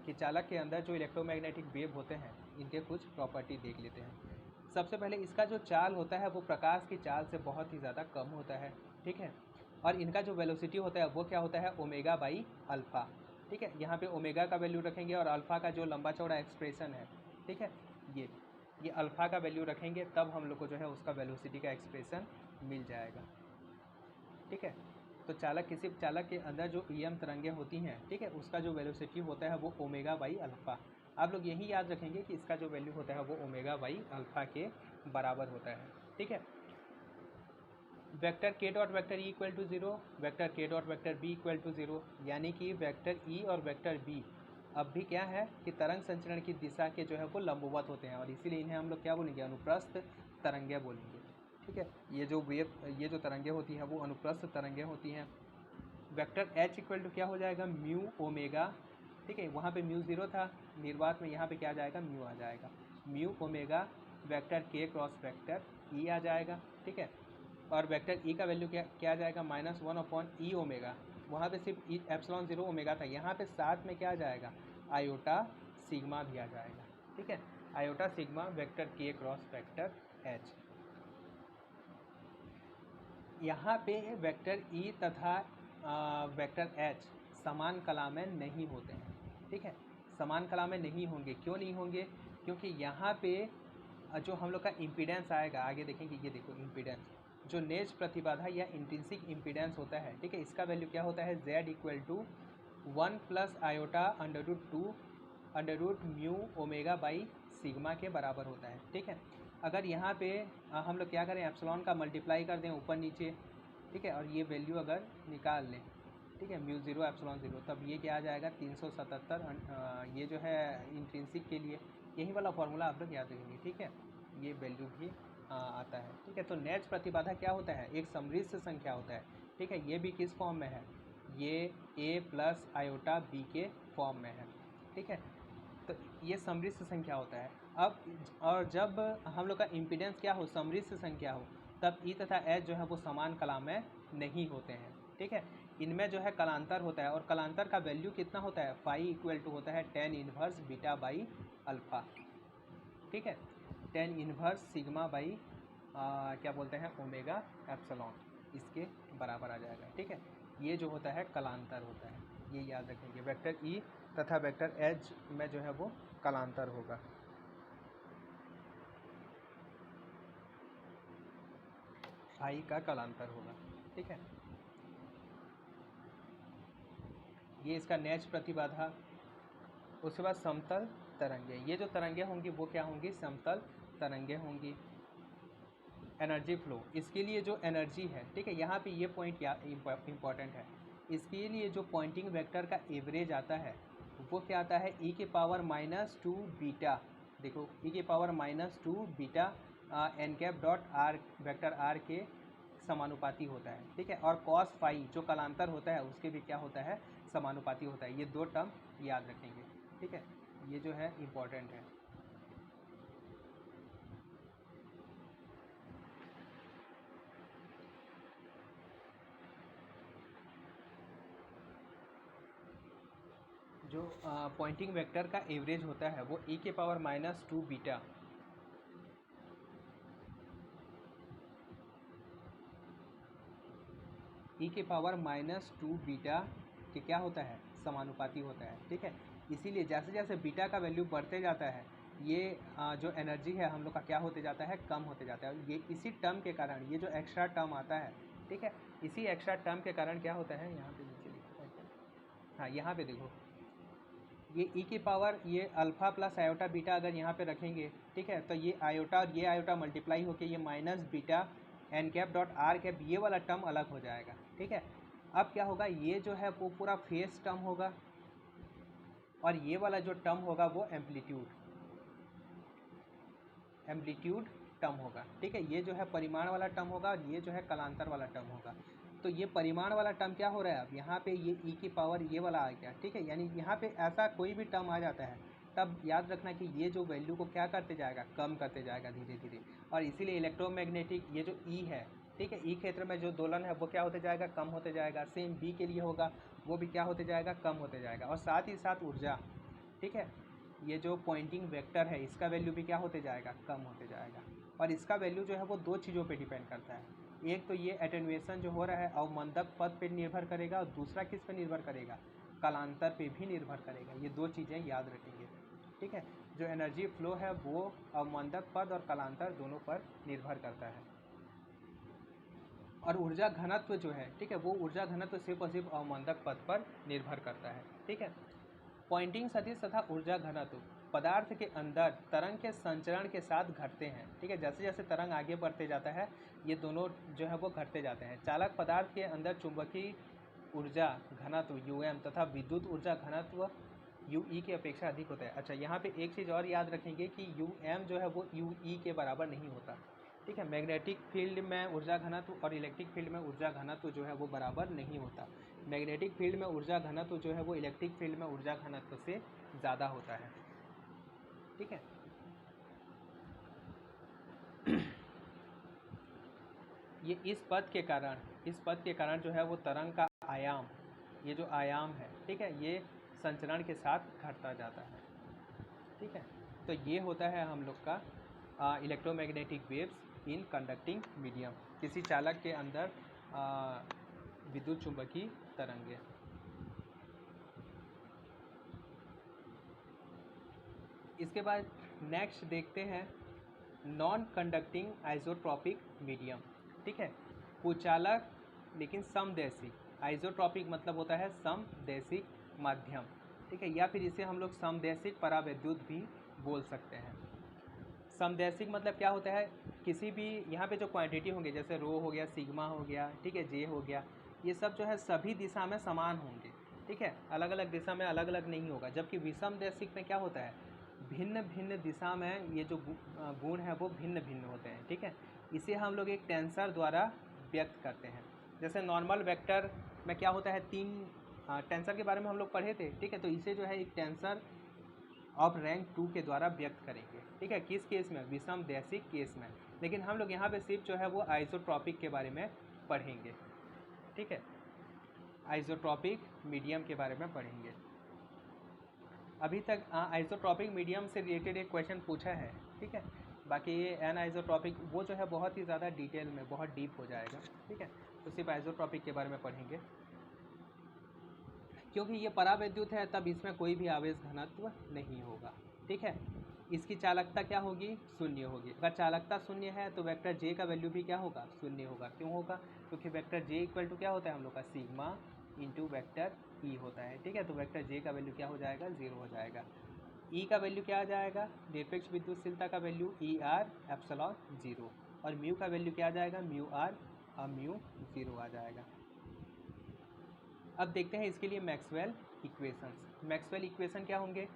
कि चालक के अंदर जो इलेक्ट्रोमैग्नेटिक वेव होते हैं इनके कुछ प्रॉपर्टी देख लेते हैं। सबसे पहले इसका जो चाल होता है वो प्रकाश की चाल से बहुत ही ज़्यादा कम होता है, ठीक है। और इनका जो वेलोसिटी होता है वो क्या होता है, ओमेगा बाई अल्फ़ा, ठीक है। यहाँ पे ओमेगा का वैल्यू रखेंगे और अल्फ़ा का जो लंबा चौड़ा एक्सप्रेशन है, ठीक है, ये अल्फ़ा का वैल्यू रखेंगे तब हम लोग को जो है उसका वेलोसिटी का एक्सप्रेशन मिल जाएगा, ठीक है। तो किसी चालक के अंदर जो ईएम तरंगें होती हैं, ठीक है, उसका जो वेलोसिटी होता है वो ओमेगा बाई अल्फ़ा। आप लोग यही याद रखेंगे कि इसका जो वैल्यू होता है वो ओमेगा बाई अल्फ़ा के बराबर होता है, ठीक है। Vector K dot vector E equal to 0, vector K dot vector B equal to 0, यानी कि वेक्टर ई और वेक्टर बी अब भी क्या है कि तरंग संचरण की दिशा के जो है वो लंबवत होते हैं और इसीलिए इन्हें हम लोग क्या बोलेंगे, अनुप्रस्थ तरंगें बोलेंगे, ठीक है। ये जो तरंगें होती हैं वो अनुप्रस्थ तरंगें होती हैं। वेक्टर एच इक्वल टू क्या हो जाएगा, म्यू ओमेगा, ठीक है, वहाँ पे म्यू 0 था निर्वात में, यहाँ पे क्या आ जाएगा, म्यू आ जाएगा, mu omega vector K cross vector ई आ जाएगा, ठीक है। और वेक्टर ई का वैल्यू क्या आ जाएगा, -1/ई ओमेगा, वहाँ पे सिर्फ एप्सिलॉन 0 ओमेगा था, यहाँ पे साथ में क्या आ जाएगा, आयोटा सिग्मा भी आ जाएगा, ठीक है, iota sigma vector K cross vector H. यहाँ पे वेक्टर ई तथा वेक्टर एच समान कला में नहीं होते हैं, ठीक है, समान कला में नहीं होंगे। क्यों नहीं होंगे, क्योंकि यहाँ पे जो हम लोग का इम्पीडेंस आएगा, आगे देखेंगे, ये देखो इम्पीडेंस, जो नेज प्रतिबाधा या इंट्रिंसिक इम्पीडेंस होता है, ठीक है, इसका वैल्यू क्या होता है, Z equal to 1 plus iota under root mu omega by sigma के बराबर होता है, ठीक है। अगर यहाँ पे हम लोग क्या करें, एप्सिलॉन का मल्टीप्लाई कर दें ऊपर नीचे, ठीक है, और ये वैल्यू अगर निकाल लें, ठीक है, म्यू 0 एप्सिलॉन 0, तब ये क्या आ जाएगा, 377, ये जो है इंट्रिंसिक के लिए, यही वाला फार्मूला आप लोग याद रखेंगे, ठीक है, ये वैल्यू भी आता है। ठीक है, तो नेच प्रतिबाधा क्या होता है, एक समृद्ध संख्या होता है। ठीक है, ये भी किस फॉर्म में है, ये a प्लस आयोटा b के फॉर्म में है। ठीक है, तो ये समृद्ध संख्या होता है। अब और जब हम लोग का इम्पीडेंस क्या हो, समृद्ध संख्या हो, तब ई तथा एच जो है वो समान कला में नहीं होते हैं। ठीक है, इनमें जो है कलांतर होता है, और कलांतर का वैल्यू कितना होता है, फाई इक्वल टू होता है tan inverse beta by alpha. ठीक है, tan इनवर्स सिग्मा बाई क्या बोलते हैं ओमेगा एप्सिलॉन, इसके बराबर आ जाएगा। ठीक है, ये जो होता है कलांतर होता है, ये याद रखेंगे। वेक्टर ई तथा वेक्टर एच में जो है वो कलांतर होगा। फाई का कलांतर होगा। ठीक है, ये इसका नेच प्रतिबाधा। उसके बाद समतल तरंगे, ये जो तरंगे होंगी वो क्या होंगी, समतल तरंगे होंगी। एनर्जी फ्लो, इसके लिए जो एनर्जी है, ठीक है, यहाँ पे ये पॉइंट या इम्पॉर्टेंट है। इसके लिए जो पॉइंटिंग वेक्टर का एवरेज आता है वो क्या आता है, e के पावर -2 बीटा। देखो e के power -2 beta N cap dot R vector R के समानुपाती होता है। ठीक है, और कॉस फाई जो कलांतर होता है उसके भी क्या होता है, समानुपाती होता है। ये दो टर्म याद रखेंगे। ठीक है, ये जो है इम्पॉर्टेंट है। जो पॉइंटिंग वेक्टर का एवरेज होता है वो e के पावर -2 बीटा e के पावर -2 बीटा के क्या होता है, समानुपाती होता है। ठीक है, इसीलिए जैसे जैसे बीटा का वैल्यू बढ़ते जाता है ये जो एनर्जी है हम लोग का क्या होते जाता है, कम होते जाता है। ये इसी टर्म के कारण, ये जो एक्स्ट्रा टर्म आता है, ठीक है, इसी एक्स्ट्रा टर्म के कारण क्या होता है, यहाँ पे नीचे लिखा है, हाँ यहाँ पे देखो, ये e की पावर ये अल्फ़ा प्लस आयोटा बीटा अगर यहाँ पे रखेंगे, ठीक है, तो ये आयोटा और ये आयोटा मल्टीप्लाई होकर ये minus beta N cap dot R cap, ये वाला टर्म अलग हो जाएगा। ठीक है, अब क्या होगा, ये जो है वो पूरा फेस टर्म होगा, और ये वाला जो टर्म होगा वो एम्पलीट्यूड टर्म होगा। ठीक है, ये जो है परिमाण वाला टर्म होगा, और ये जो है कलांतर वाला टर्म होगा। तो ये परिमाण वाला टर्म क्या हो रहा है, अब यहाँ पे ये e की पावर ये वाला आ गया। ठीक है, यानी यहाँ पे ऐसा कोई भी टर्म आ जाता है तब याद रखना कि ये जो वैल्यू को क्या करते जाएगा, कम करते जाएगा धीरे धीरे। और इसीलिए इलेक्ट्रोमैग्नेटिक ये जो ई है, ठीक है, ई क्षेत्र में जो दोलन है वो क्या होते जाएगा, कम होते जाएगा। सेम बी के लिए होगा, वो भी क्या होते जाएगा, कम होते जाएगा। और साथ ही साथ ऊर्जा, ठीक है, ये जो पॉइंटिंग वेक्टर है इसका वैल्यू भी क्या होते जाएगा, कम होते जाएगा। और इसका वैल्यू जो है वो दो चीज़ों पे डिपेंड करता है, एक तो ये एटेन्युएशन जो हो रहा है अवमंदक पद पे निर्भर करेगा, और दूसरा किस पे निर्भर करेगा, कलांतर पे भी निर्भर करेगा। ये दो चीज़ें याद रखेंगे। ठीक है, जो एनर्जी फ्लो है वो अवमंदक पद और कलांतर दोनों पर निर्भर करता है। और ऊर्जा घनत्व जो है, ठीक है, वो ऊर्जा घनत्व सिर्फ और सिर्फ अवमंदक पद पर निर्भर करता है। ठीक है, पॉइंटिंग सदिश तथा ऊर्जा घनत्व पदार्थ के अंदर तरंग के संचरण के साथ घटते हैं। ठीक है, जैसे जैसे तरंग आगे बढ़ते जाता है ये दोनों जो है वो घटते जाते हैं। चालक पदार्थ के अंदर चुंबकीय ऊर्जा घनत्व UM तथा विद्युत ऊर्जा घनत्व UE की अपेक्षा अधिक होता है। अच्छा, यहाँ पे एक चीज़ और याद रखेंगे कि UM जो है वो UE के बराबर नहीं होता। ठीक है, मैग्नेटिक फील्ड में ऊर्जा घनत्व और इलेक्ट्रिक फील्ड में ऊर्जा घनत्व जो है वो बराबर नहीं होता। मैग्नेटिक फील्ड में ऊर्जा घनत्व जो है वो इलेक्ट्रिक फील्ड में ऊर्जा घनत्व से ज़्यादा होता है। ठीक है, ये इस पद के कारण जो है वो तरंग का आयाम, ये जो आयाम है, ठीक है, ये संचरण के साथ घटता जाता है। ठीक है, तो ये होता है हम लोग का electromagnetic waves in conducting medium, किसी चालक के अंदर विद्युत चुंबकीय तरंगे। इसके बाद नेक्स्ट देखते हैं नॉन कंडक्टिंग आइसोट्रॉपिक मीडियम। ठीक है, कुचालक लेकिन समदैशिक, आइसोट्रॉपिक मतलब होता है समदैशिक माध्यम। ठीक है, या फिर इसे हम लोग समदैशिक परावैद्युत भी बोल सकते हैं। समदैशिक मतलब क्या होता है, किसी भी यहाँ पे जो क्वांटिटी होंगे जैसे रो हो गया, सिग्मा हो गया, ठीक है, जे हो गया, ये सब जो है सभी दिशा में समान होंगे। ठीक है, अलग अलग दिशा में अलग अलग नहीं होगा। जबकि विषमदैशिक में क्या होता है, भिन्न भिन्न दिशा में ये जो गुण है वो भिन्न भिन्न होते हैं, ठीक है। इसे हम लोग एक टेंसर द्वारा व्यक्त करते हैं। जैसे नॉर्मल वेक्टर में क्या होता है, तीन टेंसर के बारे में हम लोग पढ़े थे, ठीक है। तो इसे जो है एक टेंसर ऑफ रैंक 2 के द्वारा व्यक्त करेंगे, ठीक है। किस केस में, विषम दैशिक केस में। लेकिन हम लोग यहाँ पे सिर्फ जो है वो आइसोट्रॉपिक के बारे में पढ़ेंगे, ठीक है। आइसोट्रॉपिक मीडियम के बारे में पढ़ेंगे। अभी तक आइसोट्रॉपिक मीडियम से रिलेटेड एक क्वेश्चन पूछा है, ठीक है। बाकी ये एनआइसोट्रॉपिक वो जो है बहुत ही ज़्यादा डिटेल में, बहुत डीप हो जाएगा, ठीक है। तो सिर्फ आइसोट्रॉपिक के बारे में पढ़ेंगे। क्योंकि ये परावैद्युत है तब इसमें कोई भी आवेश घनत्व नहीं होगा, ठीक है। इसकी चालकता क्या होगी, शून्य होगी। अगर चालकता शून्य है तो वेक्टर जे का वैल्यू भी क्या होगा, शून्य होगा। क्यों होगा, क्योंकि वेक्टर जे इक्वल टू क्या होता है हम लोग का, सिग्मा इंटू वेक्टर ई होता है, ठीक है। तो वेक्टर जे का वैल्यू क्या हो जाएगा, 0 हो जाएगा। ई का वैल्यू क्या आ जाएगा, निरपेक्ष विद्युतशीलता का वैल्यू ई आर एप्सिलॉन 0, और म्यू का वैल्यू क्या आ जाएगा, म्यू आर और म्यू 0 आ जाएगा। अब देखते हैं इसके लिए मैक्सवेल इक्वेशंस। मैक्सवेल इक्वेशन क्या होंगे,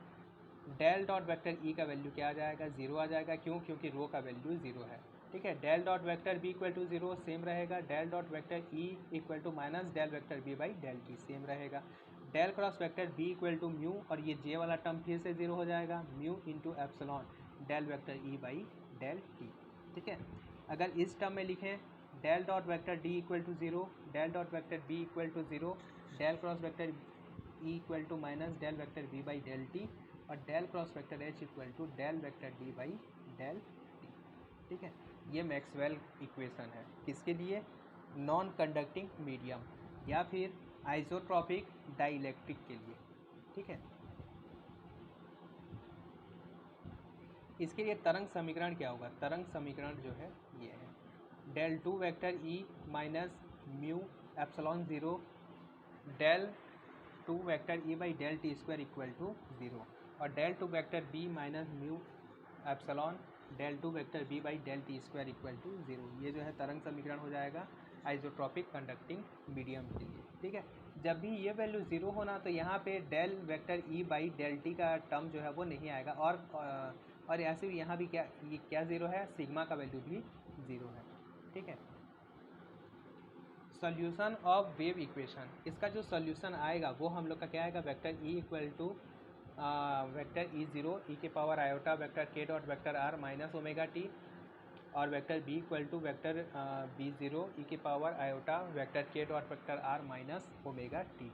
डेल डॉट वेक्टर ई का वैल्यू क्या आ जाएगा, 0 आ जाएगा। क्यों, क्योंकि रो का वैल्यू 0 है, ठीक है। Del dot vector B equal to 0 same रहेगा। Del dot vector E equal to minus del vector B by del T same रहेगा। Del cross vector B equal to mu, और ये जे वाला टर्म फिर से 0 हो जाएगा, mu into epsilon del vector E by del T, ठीक है। अगर इस टर्म में लिखें, del dot vector D equal to 0, del dot vector B equal to 0, del cross vector E equal to minus del vector B by del T, और del cross vector H equal to del vector D by del T, ठीक है। ये मैक्सवेल इक्वेशन है किसके लिए, नॉन कंडक्टिंग मीडियम या फिर आइसोट्रॉपिक डाइलेक्ट्रिक के लिए, ठीक है। इसके लिए तरंग समीकरण क्या होगा, तरंग समीकरण जो है ये है, del two vector E minus mu epsilon 0 del two vector E by del T square equal to 0, और del two vector B minus mu epsilon del two vector B by del T square equal to 0। ये जो है तरंग समीकरण हो जाएगा आइसोट्रॉपिक कंडक्टिंग मीडियम के लिए, ठीक है। जब भी ये वैल्यू 0 होना तो यहाँ पे del vector E by del T का टर्म जो है वो नहीं आएगा, और ऐसे भी यहाँ भी क्या, ये क्या 0 है, सिग्मा का वैल्यू भी 0 है, ठीक है। सॉल्यूशन ऑफ वेव इक्वेशन, इसका जो सॉल्यूशन आएगा वो हम लोग का क्या आएगा, vector E equal to vector E 0 E के power iota vector K dot vector R minus omega T, और vector B equal to vector B 0 E के power iota vector K dot vector R minus omega T,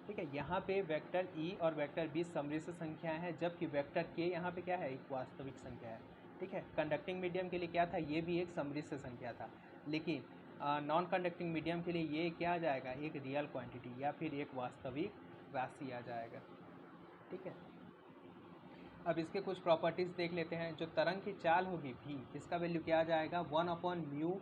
ठीक है। यहाँ पे वेक्टर ई और वेक्टर बी समृद्ध संख्या है, जबकि वेक्टर के यहाँ पे क्या है, एक वास्तविक संख्या है, ठीक है। कंडक्टिंग मीडियम के लिए क्या था, ये भी एक समृद्ध संख्या था, लेकिन नॉन कंडक्टिंग मीडियम के लिए ये क्या आ जाएगा, एक रियल क्वांटिटी या फिर एक वास्तविक राशि आ जाएगा, ठीक है। अब इसके कुछ प्रॉपर्टीज़ देख लेते हैं। जो तरंग की चाल होगी भी, इसका वैल्यू क्या आ जाएगा, 1/म्यू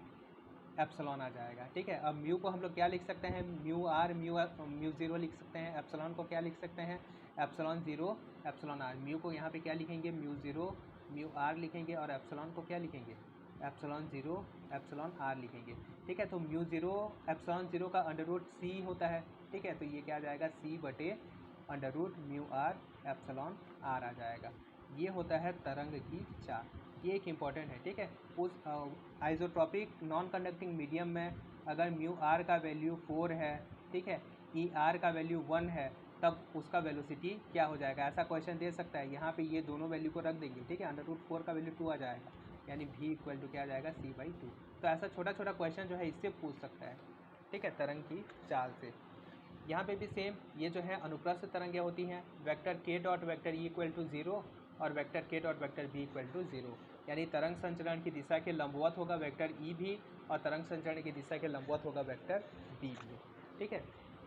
एप्सिलॉन आ जाएगा, ठीक है। अब म्यू को हम लोग क्या लिख सकते हैं, म्यू आर म्यू 0 लिख सकते हैं। एप्सिलॉन को क्या लिख सकते हैं, एप्सिलॉन 0 एप्सिलॉन आर। म्यू को यहाँ पे क्या लिखेंगे, म्यू 0 म्यू आर लिखेंगे, और एप्सिलॉन को क्या लिखेंगे, एप्सिलॉन 0 एप्सिलॉन आर लिखेंगे, ठीक है। तो म्यू 0 एप्सिलॉन 0 का अंडर रूट सी होता है, ठीक है। तो ये क्या आ जाएगा, सी बटे under root mu R epsilon R आ जाएगा। ये होता है तरंग की चाल, ये एक इम्पॉर्टेंट है, ठीक है। उस आइसोट्रॉपिक नॉन कंडक्टिंग मीडियम में अगर म्यू आर का वैल्यू 4 है, ठीक है, ई आर का वैल्यू 1 है, तब उसका वेलोसिटी क्या हो जाएगा, ऐसा क्वेश्चन दे सकता है। यहाँ पे ये दोनों वैल्यू को रख देंगे, ठीक है। अंडर रूट 4 का वैल्यू 2 आ जाएगा, यानी v इक्वल टू क्या आ जाएगा, c/2। तो ऐसा छोटा छोटा क्वेश्चन जो है इससे पूछ सकता है, ठीक है, तरंग की चाल से। यहाँ पे भी सेम, ये जो है अनुप्रस्थ तरंगें होती हैं। Vector K dot vector E equal to 0 और vector K dot vector B equal to 0, यानी तरंग संचरण की दिशा के लंबवत होगा वेक्टर ई भी, और तरंग संचरण की दिशा के लंबवत होगा वेक्टर बी भी, ठीक है।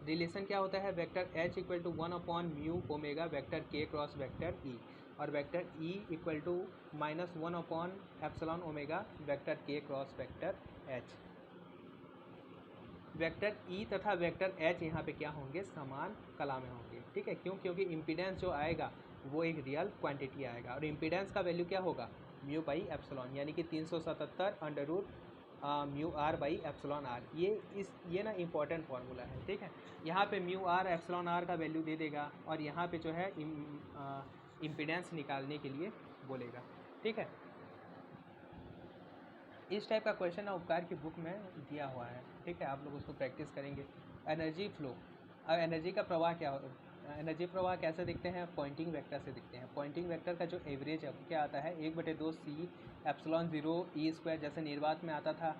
रिलेशन क्या होता है, वेक्टर एच इक्वल टू 1/म्यू omega vector K cross vector E, और वेक्टर ई इक्वल टू -1/एप्सिलॉन omega vector K cross vector H. Vector E तथा वेक्टर एच यहाँ पे क्या होंगे, समान कला में होंगे, ठीक है। क्यों, क्योंकि इम्पीडेंस जो आएगा वो एक रियल क्वांटिटी आएगा, और इम्पीडेंस का वैल्यू क्या होगा, म्यू बाई एप्सिलॉन, यानी कि 377 under root mu R by epsilon R. ये ना इंपॉर्टेंट फार्मूला है, ठीक है। यहाँ पे म्यू आर एप्सिलॉन आर का वैल्यू दे देगा, और यहाँ पे जो है इम्पीडेंस निकालने के लिए बोलेगा। ठीक है, इस टाइप का क्वेश्चन ना उपकार की बुक में दिया हुआ है। ठीक है, आप लोग उसको प्रैक्टिस करेंगे। एनर्जी फ्लो, अब एनर्जी का प्रवाह क्या एनर्जी प्रवाह कैसे दिखते हैं? पॉइंटिंग वेक्टर से दिखते हैं। पॉइंटिंग वेक्टर का जो एवरेज है वो क्या आता है? 1/2 सी एप्सिलॉन 0 ई स्क्वायर, जैसे निर्वात में आता था।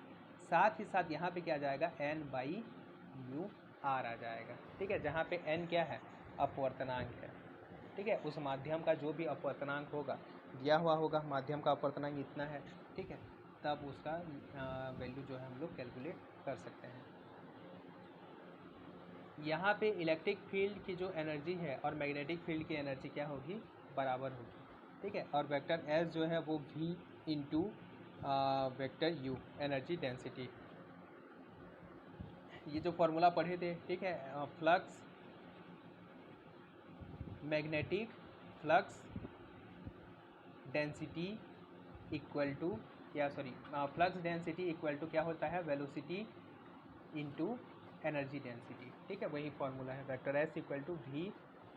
साथ ही साथ यहाँ पे क्या आ जाएगा? n/μ r आ जाएगा। ठीक है, जहाँ पे n क्या है? अपवर्तनांक है। ठीक है, उस माध्यम का जो भी अपवर्तनांक होगा दिया हुआ होगा, माध्यम का अपवर्तनांक इतना है। ठीक है, तब उसका वैल्यू जो है हम लोग कैलकुलेट कर सकते हैं। यहाँ पे इलेक्ट्रिक फील्ड की जो एनर्जी है और मैग्नेटिक फील्ड की एनर्जी क्या होगी? बराबर होगी। ठीक है, और वेक्टर एस जो है वो v into vector u, energy density. ये जो फॉर्मूला पढ़े थे, ठीक है, flux magnetic flux density equal to flux density equal to क्या होता है? Velocity into energy density. ठीक है, वही फॉर्मूला है। Vector S equal to V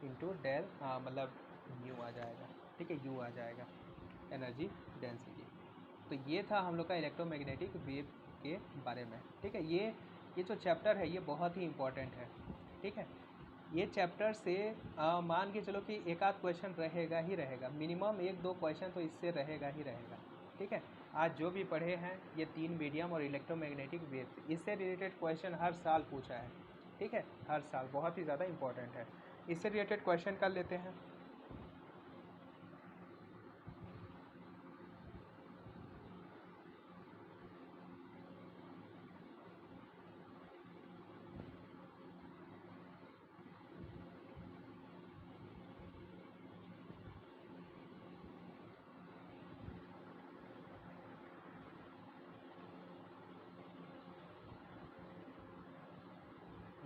into del मतलब म्यू आ जाएगा। ठीक है, यू आ जाएगा, एनर्जी डेंसिटी। तो ये था हम लोग का इलेक्ट्रोमैग्नेटिक वेव के बारे में। ठीक है, ये जो चैप्टर है ये बहुत ही इम्पोर्टेंट है। ठीक है, ये चैप्टर से मान के चलो कि एक आध क्वेश्चन रहेगा ही रहेगा, मिनिमम 1-2 क्वेश्चन तो इससे रहेगा ही रहेगा। ठीक है, आज जो भी पढ़े हैं ये 3 मीडियम और इलेक्ट्रोमैग्नेटिक वेव, इससे रिलेटेड क्वेश्चन हर साल पूछा है। ठीक है, हर साल बहुत ही ज़्यादा इम्पोर्टेंट है। इससे रिलेटेड क्वेश्चन कर लेते हैं।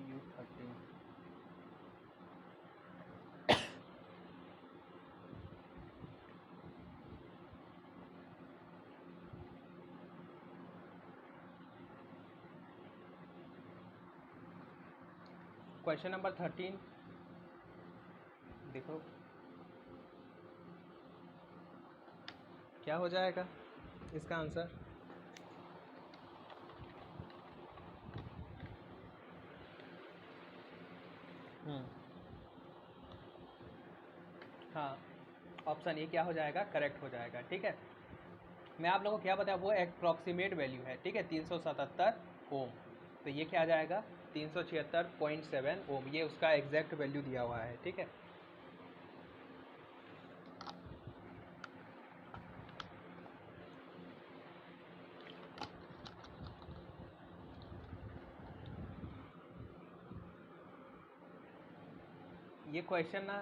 U13 क्वेश्चन नंबर 13 देखो क्या हो जाएगा इसका आंसर। हाँ, ऑप्शन ए क्या हो जाएगा? करेक्ट हो जाएगा। ठीक है, मैं आप लोगों को क्या बताया, वो अप्रॉक्सीमेट वैल्यू है। ठीक है, 377 ओम, तो ये क्या आ जाएगा? 376.7 ओम, ये उसका एग्जैक्ट वैल्यू दिया हुआ है। ठीक है, ये क्वेश्चन ना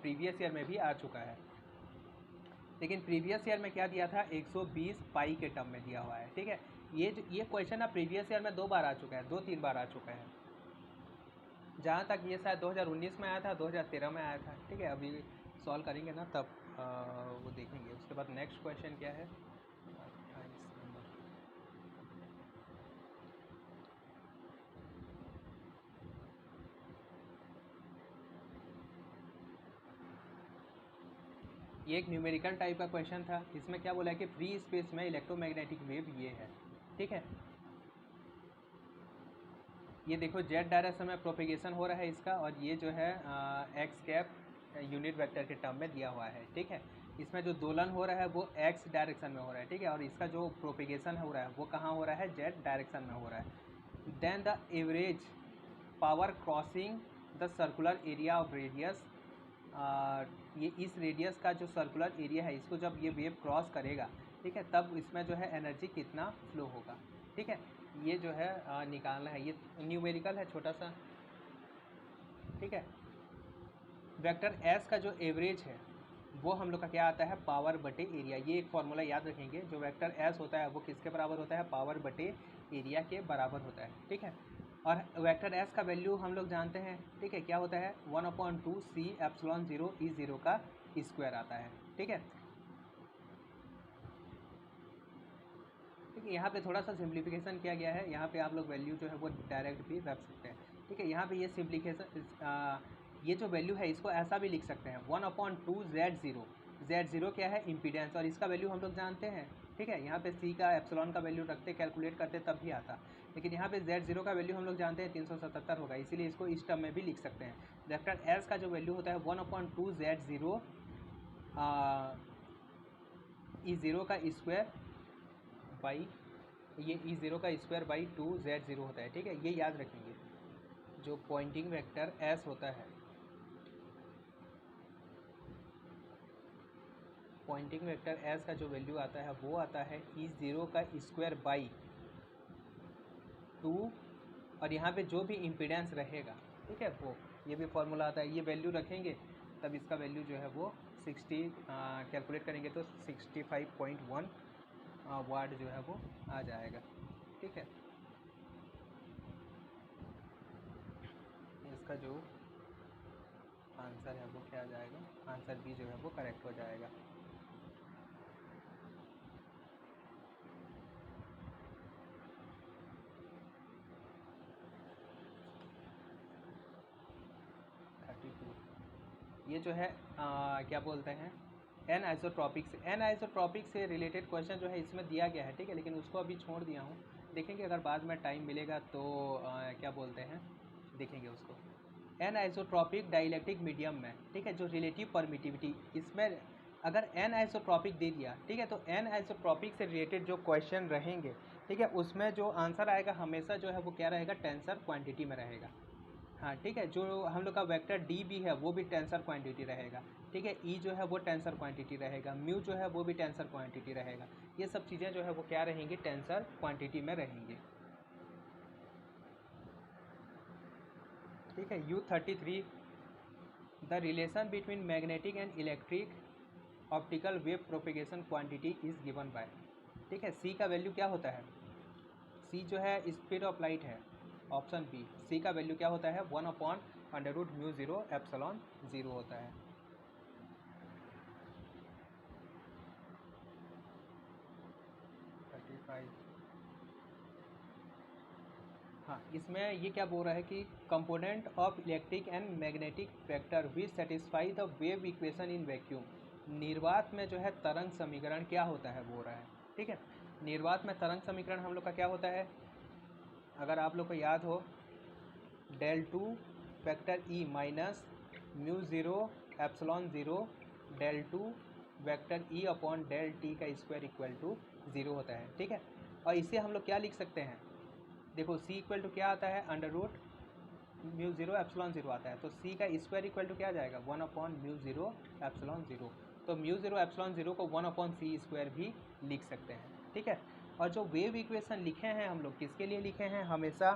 प्रीवियस ईयर में भी आ चुका है, लेकिन प्रीवियस ईयर में क्या दिया था? 120 पाई के टर्म में दिया हुआ है। ठीक है, ये क्वेश्चन ना प्रीवियस ईयर में 2 बार आ चुका है, 2-3 बार आ चुका है। जहाँ तक ये शायद 2019 में आया था, 2013 में आया था। ठीक है, अभी सॉल्व करेंगे ना तब वो देखेंगे। उसके बाद नेक्स्ट क्वेश्चन क्या है? 28 नंबर। ये एक न्यूमेरिकल टाइप का क्वेश्चन था। इसमें क्या बोला है कि फ्री स्पेस में इलेक्ट्रोमैग्नेटिक वेव ये है। ठीक है, ये देखो जेड डायरेक्शन में प्रोपेगेशन हो रहा है इसका, और ये जो है एक्स कैप यूनिट वेक्टर के टर्म में दिया हुआ है। ठीक है, इसमें जो दोलन हो रहा है वो एक्स डायरेक्शन में हो रहा है। ठीक है, और इसका जो प्रोपेगेशन हो रहा है वो कहाँ हो रहा है? जेड डायरेक्शन में हो रहा है। Then the average power crossing the circular area of radius, ये इस रेडियस का जो सर्कुलर एरिया है इसको जब ये वेव क्रॉस करेगा, ठीक है, तब इसमें जो है एनर्जी कितना फ्लो होगा। ठीक है, ये जो है निकालना है। ये न्यूमेरिकल है छोटा सा। ठीक है, वेक्टर एस का जो एवरेज है वो हम लोग का क्या आता है? पावर बटे एरिया। ये एक फॉर्मूला याद रखेंगे, जो वेक्टर एस होता है वो किसके बराबर होता है? पावर बटे एरिया के बराबर होता है। ठीक है, और वेक्टर एस का वैल्यू हम लोग जानते हैं। ठीक है, क्या होता है? 1/2 सी एप्सिलॉन 0 ई 0 का स्क्वायर आता है। ठीक है, ठीक है, यहाँ पे थोड़ा सा सिंप्लीफिकेशन किया गया है। यहाँ पे आप लोग वैल्यू जो है वो डायरेक्ट भी रख सकते हैं। ठीक है, यहाँ पे ये सिंप्लीफिकेशन ये जो वैल्यू है इसको ऐसा भी लिख सकते हैं 1/2 Z0। Z0 क्या है, इम्पीडेंस, और इसका वैल्यू हम लोग जानते हैं, ठीक है। यहाँ पे C का एप्सिलॉन का वैल्यू रखते कैलकुलेट करते तब भी आता, लेकिन यहाँ पे Z0 का वैल्यू हम लोग जानते हैं 377 होगा, इसीलिए इसको इस टर्म में भी लिख सकते हैं। वेक्टर S का जो वैल्यू होता है 1/2 Z0 E0 का स्क्वायर बाई, ये E0 का स्क्वायर बाई 2 Z0 होता है, ठीक है। ये याद रखेंगे, जो पॉइंटिंग वेक्टर S होता है, पॉइंटिंग वेक्टर S का जो वैल्यू आता है वो आता है E0 का स्क्वायर बाई 2, और यहाँ पे जो भी इम्पीडेंस रहेगा, ठीक है, वो ये भी फॉर्मूला आता है, ये वैल्यू रखेंगे तब इसका वैल्यू जो है वो 60 कैलकुलेट करेंगे तो 65.1 वाट जो है वो आ जाएगा, ठीक है। इसका जो आंसर है वो क्या आ जाएगा, आंसर बी जो है वो करेक्ट हो जाएगा। ये जो है क्या बोलते हैं, एन आइसोट्रॉपिक से रिलेटेड क्वेश्चन जो है इसमें दिया गया है, ठीक है, लेकिन उसको अभी छोड़ दिया हूँ, देखेंगे अगर बाद में टाइम मिलेगा तो क्या बोलते हैं, देखेंगे उसको। एन आइसोट्रॉपिक डाइलेक्ट्रिक मीडियम में, ठीक है, जो रिलेटिव परमिटिविटी, इसमें अगर एन आइसोट्रॉपिक दे दिया, ठीक है, तो एन आइसोट्रॉपिक से रिलेटेड जो क्वेश्चन रहेंगे, ठीक है, उसमें जो आंसर आएगा हमेशा जो है वो क्या रहेगा, टेंसर क्वांटिटी में रहेगा। हाँ, ठीक है, जो हम लोग का वेक्टर डी भी है वो भी टेंसर क्वांटिटी रहेगा, ठीक है। ई जो है वो टेंसर क्वांटिटी रहेगा, म्यू जो है वो भी टेंसर क्वांटिटी रहेगा, ये सब चीज़ें जो है वो क्या रहेंगी, टेंसर क्वांटिटी में रहेंगी, ठीक है। U33 the relation between magnetic and electric optical wave propagation quantity is given by, ठीक है। सी का वैल्यू क्या होता है, सी जो है स्पीड ऑफ लाइट है, ऑप्शन बी, सी का वैल्यू क्या होता है 1/√μ0 एप्सिलॉन 0 होता है। हाँ, इसमें ये क्या बोल रहा है कि component of electric and magnetic vector which satisfy the wave equation in vacuum, निर्वात में जो है तरंग समीकरण क्या होता है बोल रहा है, ठीक है। निर्वात में तरंग समीकरण हम लोग का क्या होता है, अगर आप लोग को याद हो, del2 vector E minus μ0 epsilon 0 del2 vector E upon del t का स्क्वायर इक्वल टू 0 होता है, ठीक है। और इसे हम लोग क्या लिख सकते हैं, देखो c इक्वल टू क्या आता है, √μ0 एप्सिलॉन 0 आता है, तो c का स्क्वायर इक्वल टू क्या आ जाएगा 1/μ0 एप्सिलॉन 0, तो μ0 एप्सिलॉन 0 को 1/c स्क्वायर भी लिख सकते हैं, ठीक है। और जो वेव इक्वेशन लिखे हैं हम लोग किसके लिए लिखे हैं, हमेशा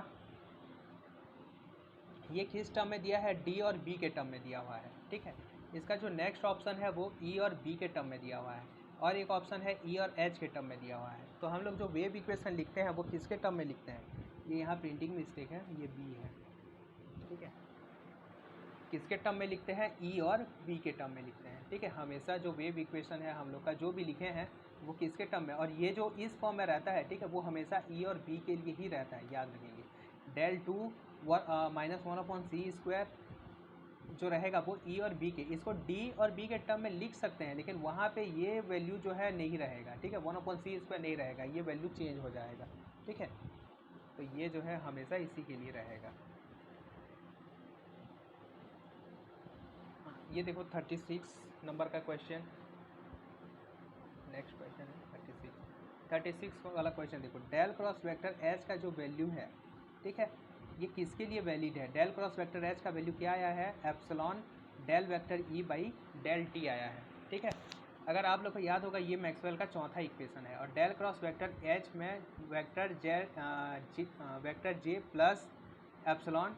ये किस टर्म में दिया है, डी और बी के टर्म में दिया हुआ है, ठीक है। इसका जो नेक्स्ट ऑप्शन है वो ई और बी के टर्म में दिया हुआ है, और एक ऑप्शन है ई और एच के टर्म में दिया हुआ है। तो हम लोग जो वेव इक्वेशन लिखते हैं वो किसके टर्म में लिखते हैं, ये यहाँ प्रिंटिंग मिस्टेक है, ये बी है, ठीक है। किसके टर्म में लिखते हैं, ई और बी के टर्म में लिखते हैं, ठीक है। हमेशा जो वेव इक्वेशन है हम लोग का जो भी लिखे हैं वो किसके टर्म में, और ये जो इस फॉर्म में रहता है, ठीक है, वो हमेशा ई और बी के लिए ही रहता है, याद रखेंगे। del2 -1/c स्क्वायर जो रहेगा वो ई और बी के, इसको डी और बी के टर्म में लिख सकते हैं, लेकिन वहाँ पे ये वैल्यू जो है नहीं रहेगा, ठीक है, 1/c स्क्वायर नहीं रहेगा, ये वैल्यू चेंज हो जाएगा, ठीक है। तो ये जो है हमेशा इसी के लिए रहेगा। ये देखो 36 नंबर का क्वेश्चन, नेक्स्ट क्वेश्चन है 36 वाला क्वेश्चन देखो, डेल क्रॉस वेक्टर एच का जो वैल्यू है, ठीक है, ये किसके लिए वैलिड है, डेल क्रॉस वेक्टर एच का वैल्यू क्या आया है, epsilon del vector E by del T आया है, ठीक है। अगर आप लोग को याद होगा ये मैक्सवेल का चौथा इक्वेशन है, और डेल क्रॉस वेक्टर एच में vector J plus epsilon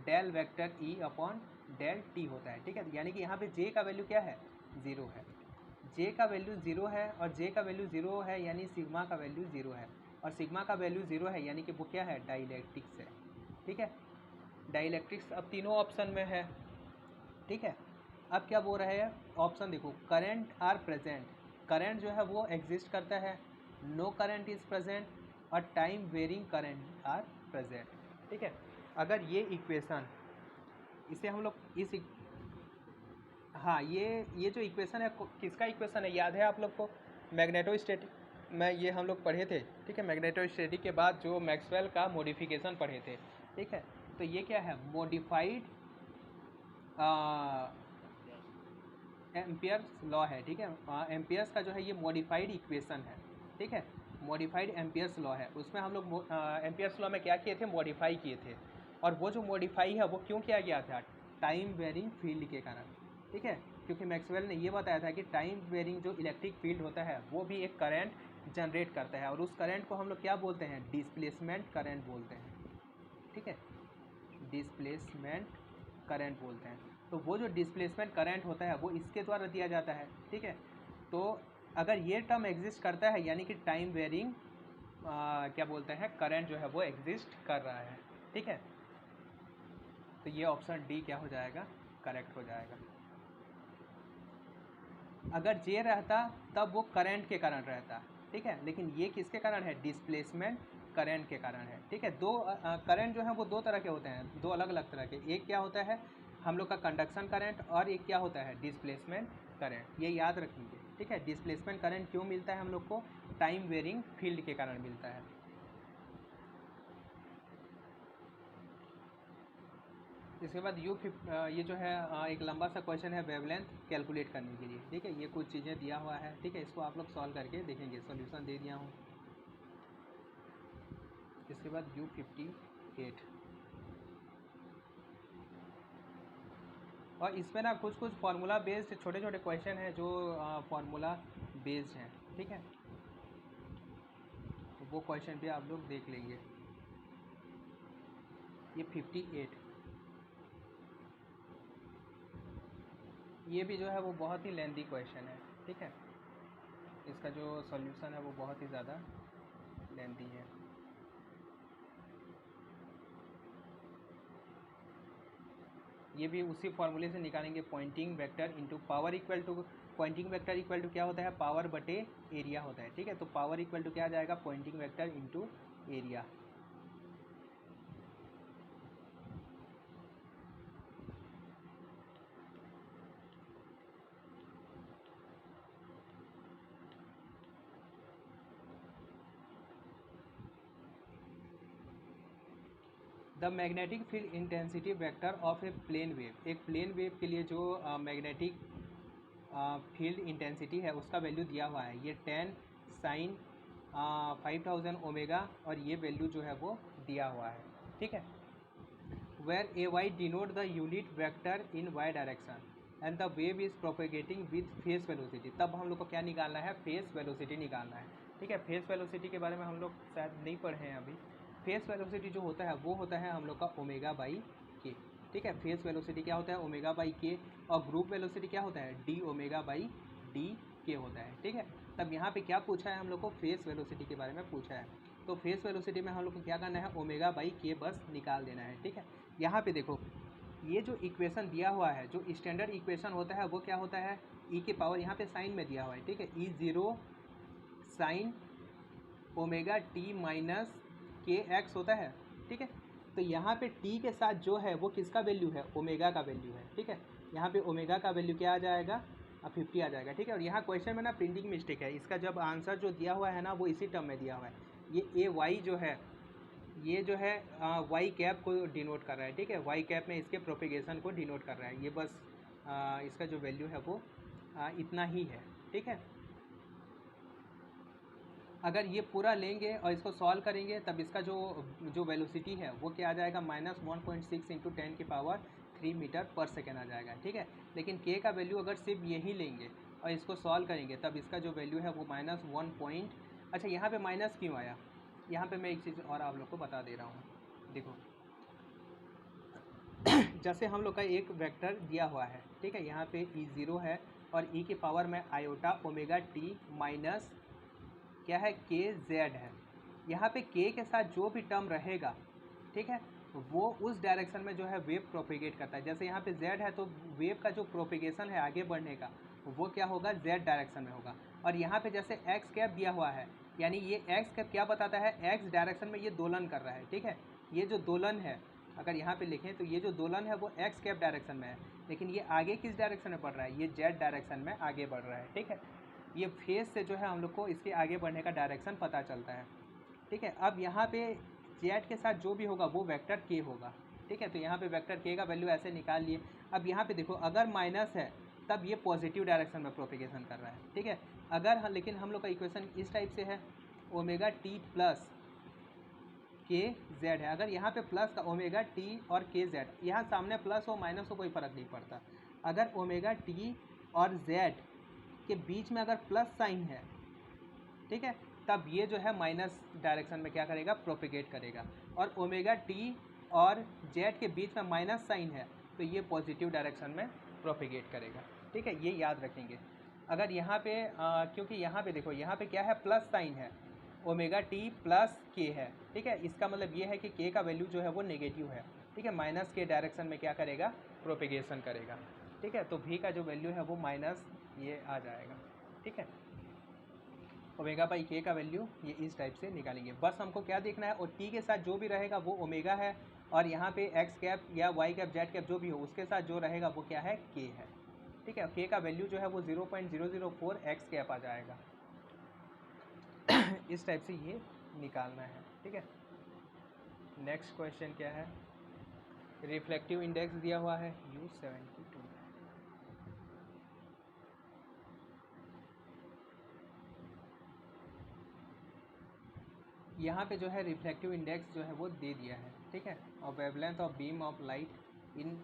del vector E upon del T होता है, ठीक है। यानी कि यहाँ पे जे का वैल्यू क्या है, 0 है, जे का वैल्यू 0 है, और जे का वैल्यू 0 है यानी सिग्मा का वैल्यू 0 है, और सिग्मा का वैल्यू 0 है यानी कि वो क्या है, डाइलेक्ट्रिक्स है, ठीक है। डाइलेक्ट्रिक्स अब तीनों ऑप्शन में है, ठीक है। अब क्या बोल रहे हैं, ऑप्शन देखो, करंट आर प्रेजेंट, करंट जो है वो एग्जिस्ट करता है, नो करंट इज प्रेजेंट, और time varying current are present, ठीक है। अगर ये इक्वेशन, इसे हम लोग इस हाँ, ये जो इक्वेशन है किसका इक्वेशन है याद है आप लोग को? मैग्नेटोस्टैटिक में ये हम लोग पढ़े थे, ठीक है। मैग्नेटोस्टैटिक के बाद जो मैक्सवेल का मॉडिफिकेशन पढ़े थे, ठीक है। तो ये क्या है? मॉडिफाइड एम्पियर्स लॉ है, ठीक है। एम्पियर्स का जो है ये मॉडिफाइड इक्वेशन है, ठीक है। मॉडिफाइड एम्पियर्स लॉ है। उसमें हम लोग एम्पियर्स लॉ में क्या किए थे? मॉडिफाई किए थे। और वो जो मॉडिफाई है वो क्यों किया गया था? टाइम वेरिंग फील्ड के कारण, ठीक है। क्योंकि मैक्सवेल ने ये बताया था कि टाइम वेरिंग जो इलेक्ट्रिक फील्ड होता है वो भी एक करंट जनरेट करता है, और उस करंट को हम लोग क्या बोलते हैं? डिस्प्लेसमेंट करंट बोलते हैं, ठीक है। डिस्प्लेसमेंट करंट बोलते हैं। तो वो जो डिस्प्लेसमेंट करंट होता है वो इसके द्वारा दिया जाता है, ठीक है। तो अगर ये टर्म एग्जिस्ट करता है यानी कि टाइम वेरिंग क्या बोलते हैं, करंट जो है वो एग्जिस्ट कर रहा है, ठीक है। तो ये ऑप्शन डी क्या हो जाएगा? करेक्ट हो जाएगा। अगर जे रहता तब वो करंट के कारण रहता, ठीक है। लेकिन ये किसके कारण है? डिस्प्लेसमेंट करंट के कारण है, ठीक है। दो करंट जो है वो दो तरह के होते हैं, दो अलग अलग तरह के। एक क्या होता है हम लोग का कंडक्शन करंट, और एक क्या होता है? Displacement current. ये याद रखेंगे, ठीक है। डिस्प्लेसमेंट करंट क्यों मिलता है हम लोग को? टाइम वेरिंग फील्ड के कारण मिलता है। इसके बाद ये जो है एक लंबा सा क्वेश्चन है वेवलेंथ कैलकुलेट करने के लिए, ठीक है। ये कुछ चीज़ें दिया हुआ है, ठीक है। इसको आप लोग सॉल्व करके देखेंगे, सॉल्यूशन दे दिया हूँ। इसके बाद U58, और इसमें ना कुछ कुछ फार्मूला बेस्ड छोटे छोटे क्वेश्चन हैं जो फार्मूला बेस्ड हैं, ठीक है। तो वो क्वेश्चन भी आप लोग देख लेंगे। ये 58, ये भी जो है वो बहुत ही लेंथी क्वेश्चन है, ठीक है। इसका जो सॉल्यूशन है वो बहुत ही ज़्यादा लेंथी है। ये भी उसी फॉर्मूले से निकालेंगे, Poynting vector into power equal to, Poynting vector equal to क्या होता है? पावर बटे एरिया होता है, ठीक है। तो पावर इक्वल टू क्या आ जाएगा? Poynting vector into area. The magnetic field intensity vector of a plane wave, एक प्लेन वेव के लिए जो मैग्नेटिक फील्ड इंटेंसिटी है उसका वैल्यू दिया हुआ है। ये 10 साइन 5000 ओमेगा, और ये वैल्यू जो है वो दिया हुआ है, ठीक है। Where a Y denote the unit vector in Y direction and the wave is propagating with phase velocity. तब हम लोग को क्या निकालना है? फेस वेलोसिटी निकालना है, ठीक है। फेस वेलोसिटी के बारे में हम लोग शायद नहीं पढ़े हैं अभी। फेस वेलोसिटी जो होता है वो होता है हम लोग का ओमेगा बाई के, ठीक है। फेस वेलोसिटी क्या होता है? ओमेगा बाई के। और ग्रुप वेलोसिटी क्या होता है? डी ओमेगा बाई डी के होता है, ठीक है। तब यहाँ पे क्या पूछा है हम लोग को? फेस वेलोसिटी के बारे में पूछा है। तो फेस वेलोसिटी में हम लोग को क्या करना है? ओमेगा बाई के बस निकाल देना है, ठीक है। यहाँ पे देखो, ये जो इक्वेशन दिया हुआ है, जो स्टैंडर्ड इक्वेशन होता है वो क्या होता है? ई के पावर, यहाँ पे साइन में दिया हुआ है, ठीक है। E0 sine omega T minus के एक्स होता है, ठीक है। तो यहाँ पे टी के साथ जो है वो किसका वैल्यू है? ओमेगा का वैल्यू है, ठीक है। यहाँ पे ओमेगा का वैल्यू क्या आ जाएगा? 50 आ जाएगा, ठीक है। और यहाँ क्वेश्चन में ना प्रिंटिंग मिस्टेक है, इसका जब आंसर जो दिया हुआ है ना वो इसी टर्म में दिया हुआ है। ये ए वाई जो है, ये जो है वाई कैप को डिनोट कर रहा है, ठीक है। वाई कैप में इसके प्रोपेगेशन को डिनोट कर रहा है। ये बस इसका जो वैल्यू है वो इतना ही है, ठीक है। अगर ये पूरा लेंगे और इसको सॉल्व करेंगे तब इसका जो जो वेलोसिटी है वो क्या आ जाएगा? -1.6 इंटू 10⁻³ मीटर पर सेकेंड आ जाएगा, ठीक है। लेकिन के का वैल्यू अगर सिर्फ यही लेंगे और इसको सॉल्व करेंगे तब इसका जो वैल्यू है वो -1 अच्छा, यहाँ पे माइनस क्यों आया? यहाँ पे मैं एक चीज़ और आप लोग को बता दे रहा हूँ, देखो। जैसे हम लोग का एक वेक्टर दिया हुआ है, ठीक है। यहाँ पे E0 है और ई की पावर में आयोटा ओमेगा टी माइनस क्या है? के जेड है। यहाँ पे के के साथ जो भी टर्म रहेगा, ठीक है, वो उस डायरेक्शन में जो है वेव प्रोपेगेट करता है। जैसे यहाँ पे जेड है तो वेव का जो प्रोपेगेशन है आगे बढ़ने का वो क्या होगा? जेड डायरेक्शन में होगा। और यहाँ पे जैसे एक्स कैप दिया हुआ है, यानी ये एक्स कैप क्या बताता है? एक्स डायरेक्शन में ये दोलन कर रहा है, ठीक है। ये जो दोलन है अगर यहाँ पे लिखें तो ये जो दोलन है वो एक्स कैप डायरेक्शन में है, लेकिन ये आगे किस डायरेक्शन में बढ़ रहा है, ये जेड डायरेक्शन में आगे बढ़ रहा है। ठीक है, ये फेस से जो है हम लोग को इसके आगे बढ़ने का डायरेक्शन पता चलता है। ठीक है, अब यहाँ पे जेड के साथ जो भी होगा वो वेक्टर के होगा। ठीक है, तो यहाँ पे वेक्टर के का वैल्यू ऐसे निकाल लिए। अब यहाँ पे देखो अगर माइनस है तब ये पॉजिटिव डायरेक्शन में प्रोपेगेशन कर रहा है। ठीक है, अगर लेकिन हम लोग का इक्वेशन इस टाइप से है, ओमेगा टी प्लस के जेड है। अगर यहाँ पे प्लस का ओमेगा टी और के जेड, यहाँ सामने प्लस हो माइनस हो कोई फ़र्क नहीं पड़ता। अगर ओमेगा टी और जेड के बीच में अगर प्लस साइन है, ठीक है, तब ये जो है माइनस डायरेक्शन में क्या करेगा, प्रोपेगेट करेगा। और ओमेगा टी और जेड के बीच में माइनस साइन है तो ये पॉजिटिव डायरेक्शन में प्रोपेगेट करेगा। ठीक है, ये याद रखेंगे। अगर यहाँ पे क्योंकि यहाँ पे देखो यहाँ पे क्या है, प्लस साइन है, ओमेगा टी प्लस के है। ठीक है, इसका मतलब ये है कि के का वैल्यू जो है वो नेगेटिव है। ठीक है, माइनस के डायरेक्शन में क्या करेगा, प्रोपेगेशन करेगा। ठीक है, तो भी का जो वैल्यू है वो माइनस ये आ जाएगा। ठीक है, ओमेगा बाई के का वैल्यू ये इस टाइप से निकालेंगे। बस हमको क्या देखना है, और टी के साथ जो भी रहेगा वो ओमेगा है, और यहाँ पे एक्स कैप या वाई कैप जेड कैप जो भी हो उसके साथ जो रहेगा वो क्या है, के है। ठीक है, के का वैल्यू जो है वो 0.004 एक्स कैप आ जाएगा। इस टाइप से ये निकालना है। ठीक है, नेक्स्ट क्वेश्चन क्या है, रिफ्लेक्टिव इंडेक्स दिया हुआ है U72। यहाँ पे जो है रिफ्लेक्टिव इंडेक्स जो है वो दे दिया है। ठीक है, और wavelength of beam of light in,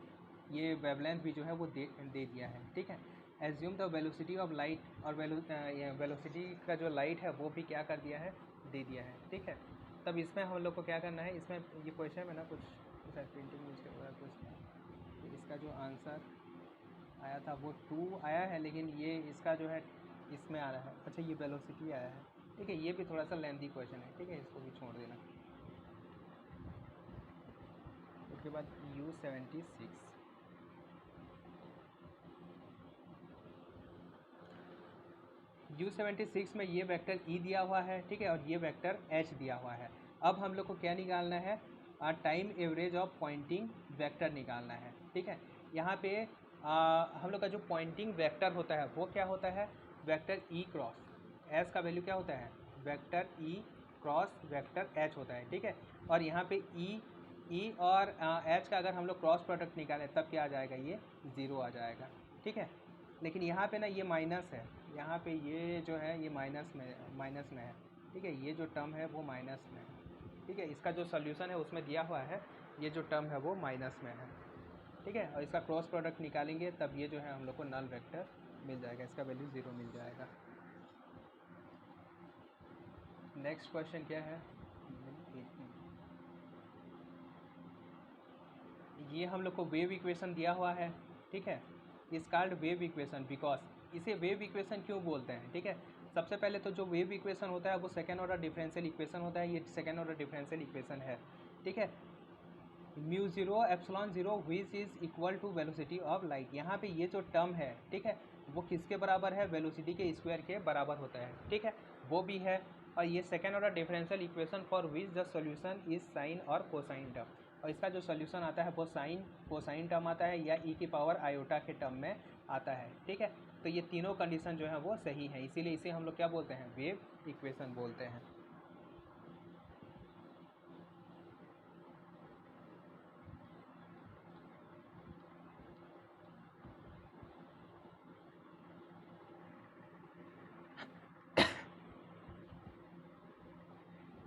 ये वेवलेंथ भी जो है वो दे दिया है। ठीक है, assume the velocity of light, और वेलोसिटी का जो लाइट है वो भी क्या कर दिया है, दे दिया है। ठीक है, तब इसमें हम लोग को क्या करना है, इसमें ये क्वेश्चन में ना कुछ प्रिंटिंग मिस्टेक कुछ, इसका जो आंसर आया था वो 2 आया है, लेकिन ये इसका जो है इसमें आ रहा है, अच्छा ये वेलोसिटी आया है। ठीक है, ये भी थोड़ा सा लेंथी क्वेश्चन है। ठीक है, इसको भी छोड़ देना। उसके बाद U76, U76 में ये वेक्टर E दिया हुआ है। ठीक है, और ये वेक्टर H दिया हुआ है। अब हम लोग को क्या निकालना है, time average of Poynting vector निकालना है। ठीक है, यहाँ पे हम लोग का जो पॉइंटिंग वेक्टर होता है वो क्या होता है, वेक्टर E क्रॉस एच का वैल्यू क्या होता है, vector E cross vector H होता है। ठीक है, और यहाँ पे E और H का अगर हम लोग क्रॉस प्रोडक्ट निकालें तब क्या आ जाएगा, ये 0 आ जाएगा। ठीक है, लेकिन यहाँ पे ना ये माइनस है, यहाँ पे ये जो है ये माइनस में है। ठीक है, ये जो टर्म है वो माइनस में है। ठीक है, इसका जो सॉल्यूशन है उसमें दिया हुआ है, ये जो टर्म है वो माइनस में है। ठीक है, और इसका क्रॉस प्रोडक्ट निकालेंगे तब ये जो है हम लोग को नल वेक्टर मिल जाएगा, इसका वैल्यू 0 मिल जाएगा। नेक्स्ट क्वेश्चन क्या है, ये हम लोग को वेव इक्वेशन दिया हुआ है। ठीक है, इस कॉल्ड वेव इक्वेशन बिकॉज, इसे वेव इक्वेशन क्यों बोलते हैं। ठीक है, सबसे पहले तो जो वेव इक्वेशन होता है वो सेकेंड ऑर्डर डिफरेंशियल इक्वेशन होता है, ये सेकेंड ऑर्डर डिफरेंशियल इक्वेशन है। ठीक है, mu 0 epsilon 0 which is equal to velocity of light, यहाँ पे ये जो टर्म है, ठीक है, वो किसके बराबर है, वेलोसिटी के स्क्वायर के बराबर होता है। ठीक है, वो भी है, और ये second order differential equation for which the solution is sine और कोसाइन टर्म, और इसका जो सॉल्यूशन आता है वो साइन कोसाइन टर्म आता है या ई की पावर आयोटा के टर्म में आता है। ठीक है, तो ये तीनों कंडीशन जो है वो सही है, इसीलिए इसे हम लोग क्या बोलते हैं, वेव इक्वेशन बोलते हैं।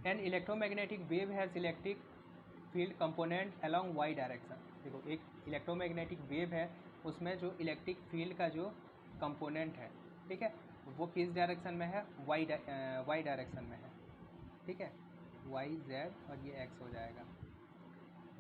An electromagnetic wave has electric field component along Y direction. देखो एक इलेक्ट्रोमैग्नेटिक वेव है, उसमें जो इलेक्ट्रिक फील्ड का जो कंपोनेंट है, ठीक है, वो किस डायरेक्शन में है, वाई डायरेक्शन में है। ठीक है, वाई जेड और ये एक्स हो जाएगा।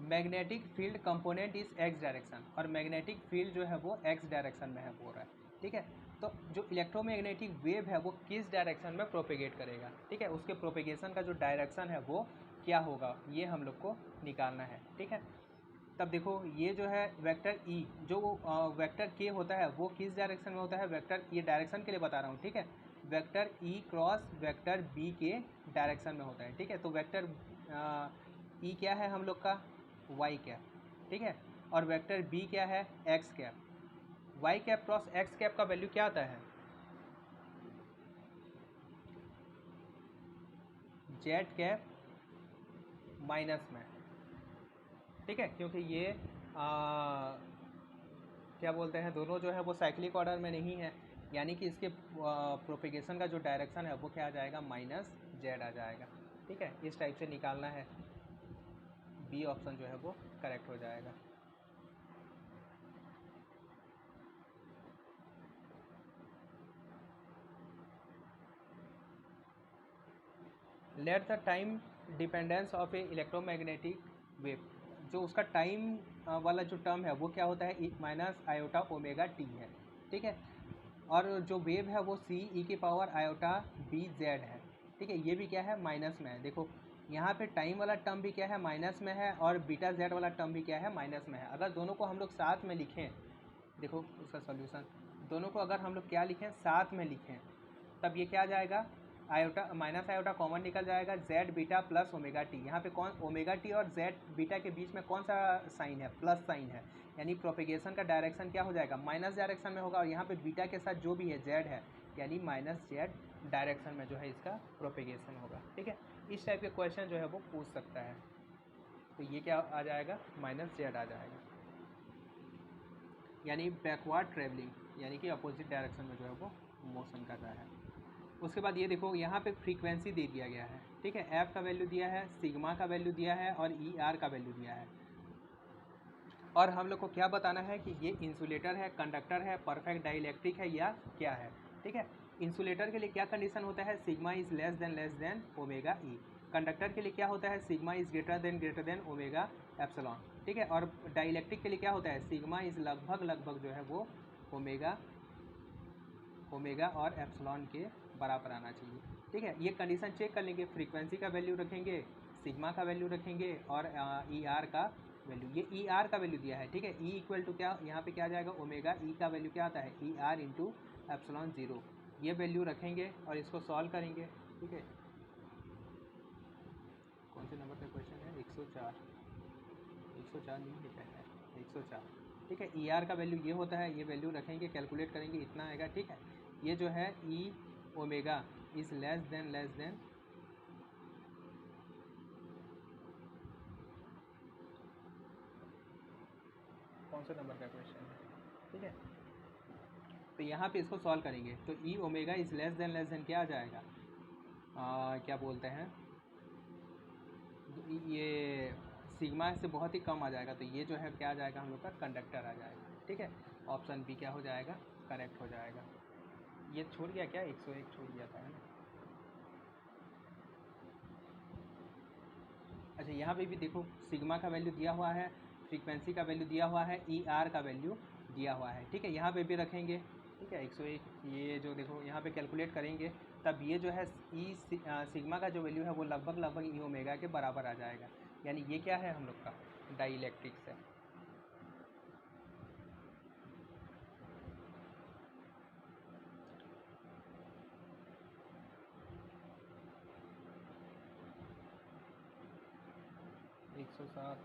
Magnetic field component is x direction, और मैग्नेटिक फील्ड जो है वो एक्स डायरेक्शन में है बोल रहा है। ठीक है, तो जो इलेक्ट्रोमैग्नेटिक वेव है वो किस डायरेक्शन में प्रोपेगेट करेगा। ठीक है, उसके प्रोपेगेशन का जो डायरेक्शन है वो क्या होगा, ये हम लोग को निकालना है। ठीक है, तब देखो ये जो है वेक्टर ई, जो वेक्टर के होता है वो किस डायरेक्शन में होता है, वेक्टर, ये डायरेक्शन के लिए बता रहा हूँ। ठीक है, vector E cross vector B के डायरेक्शन में होता है। ठीक है, तो वेक्टर ई क्या है हम लोग का, वाई कैप, ठीक है। और वेक्टर बी क्या है, x cap. Y cap cross x cap का वैल्यू क्या आता है, जेड कैप माइनस में, ठीक है, क्योंकि ये क्या बोलते हैं, दोनों जो है वो साइक्लिक ऑर्डर में नहीं है, यानी कि इसके प्रोपेगेशन का जो डायरेक्शन है वो क्या आ जाएगा, माइनस जेड आ जाएगा, ठीक है। इस टाइप से निकालना है, बी ऑप्शन जो है वो करेक्ट हो जाएगा। Let the time dependence of A electromagnetic wave, जो उसका टाइम वाला जो टर्म है वो क्या होता है, माइनस आयोटा ओमेगा टी है, ठीक है। और जो वेव है वो सी ई की पावर आयोटा बी जेड है, ठीक है। ये भी क्या है, माइनस में है। देखो यहाँ पे टाइम वाला टर्म भी क्या है, माइनस में है, और बीटा जेड वाला टर्म भी क्या है, माइनस में है। अगर दोनों को हम लोग साथ में लिखें, देखो उसका सॉल्यूशन, दोनों को अगर हम लोग क्या लिखें, साथ में लिखें, तब ये क्या आ जाएगा, आयोटा माइनस आयोटा कॉमन निकल जाएगा, Z beta plus omega T. यहाँ पे कौन, ओमेगा टी और जेड बीटा के बीच में कौन सा साइन है, प्लस साइन है, यानी प्रोपेगेशन का डायरेक्शन क्या हो जाएगा, माइनस डायरेक्शन में होगा। और यहाँ पे बीटा के साथ जो भी है जेड है, यानी माइनस जेड डायरेक्शन में जो है इसका प्रोपेगेशन होगा, ठीक है। इस टाइप के क्वेश्चन जो है वो पूछ सकता है। तो ये क्या आ जाएगा, माइनस जेड आ जाएगा, यानी बैकवर्ड ट्रेवलिंग, यानी कि अपोजिट डायरेक्शन में जो है वो मोशन कर रहा है। उसके बाद ये देखो यहाँ पे फ्रीक्वेंसी दे दिया गया है, ठीक है। एफ का वैल्यू दिया है, सिग्मा का वैल्यू दिया है, और ई आर का वैल्यू दिया है। और हम लोग को क्या बताना है कि ये इंसुलेटर है, कंडक्टर है, परफेक्ट डाइलेक्ट्रिक है या क्या है, ठीक है। इंसुलेटर के लिए क्या कंडीशन होता है, sigma is less than omega E. Conductor के लिए क्या होता है, sigma is greater than omega epsilon, ठीक है। और डाइलेक्ट्रिक के लिए क्या होता है, सिग्मा इज लगभग जो है वो ओमेगा और एप्सिलॉन के बराबर आना चाहिए, ठीक है। ये कंडीशन चेक कर लेंगे, फ्रीक्वेंसी का वैल्यू रखेंगे, सिग्मा का वैल्यू रखेंगे, और ई आर का वैल्यू, ये ई आर का वैल्यू दिया है, ठीक है। ई इक्वल टू क्या, यहाँ पे क्या आ जाएगा, ओमेगा, ई का वैल्यू क्या आता है, ई आर इंटू एप्सिलॉन 0। ये वैल्यू रखेंगे और इसको सॉल्व करेंगे, ठीक है। कौन से नंबर का क्वेश्चन है, 104, 104 नहीं लिखा है, 104, ठीक है। ई आर का वैल्यू ये होता है, ये वैल्यू रखेंगे, कैलकुलेट करेंगे, इतना आएगा, ठीक है। ये जो है ई ओमेगा इज लेस देन कौन सा नंबर का क्वेश्चन है, ठीक है। तो यहाँ पे इसको सॉल्व करेंगे, तो ई ओमेगा इज लेस देन क्या आ जाएगा, क्या बोलते हैं, ये सिग्मा से बहुत ही कम आ जाएगा, तो ये जो है क्या आ जाएगा, हम लोग का कंडक्टर आ जाएगा, ठीक है। ऑप्शन बी क्या हो जाएगा, करेक्ट हो जाएगा। ये छूट गया क्या, 101 छूट गया था, है ना। अच्छा, यहाँ पे भी देखो सिग्मा का वैल्यू दिया हुआ है, फ्रीक्वेंसी का वैल्यू दिया हुआ है, ई आर का वैल्यू दिया हुआ है, ठीक है। यहाँ पे भी रखेंगे, ठीक है, 101। ये जो देखो यहाँ पे कैलकुलेट करेंगे, तब ये जो है सिग्मा का जो वैल्यू है वो लगभग ई ओमेगा के बराबर आ जाएगा, यानी ये क्या है, हम लोग का डाइलेक्ट्रिक्स है। एक 107,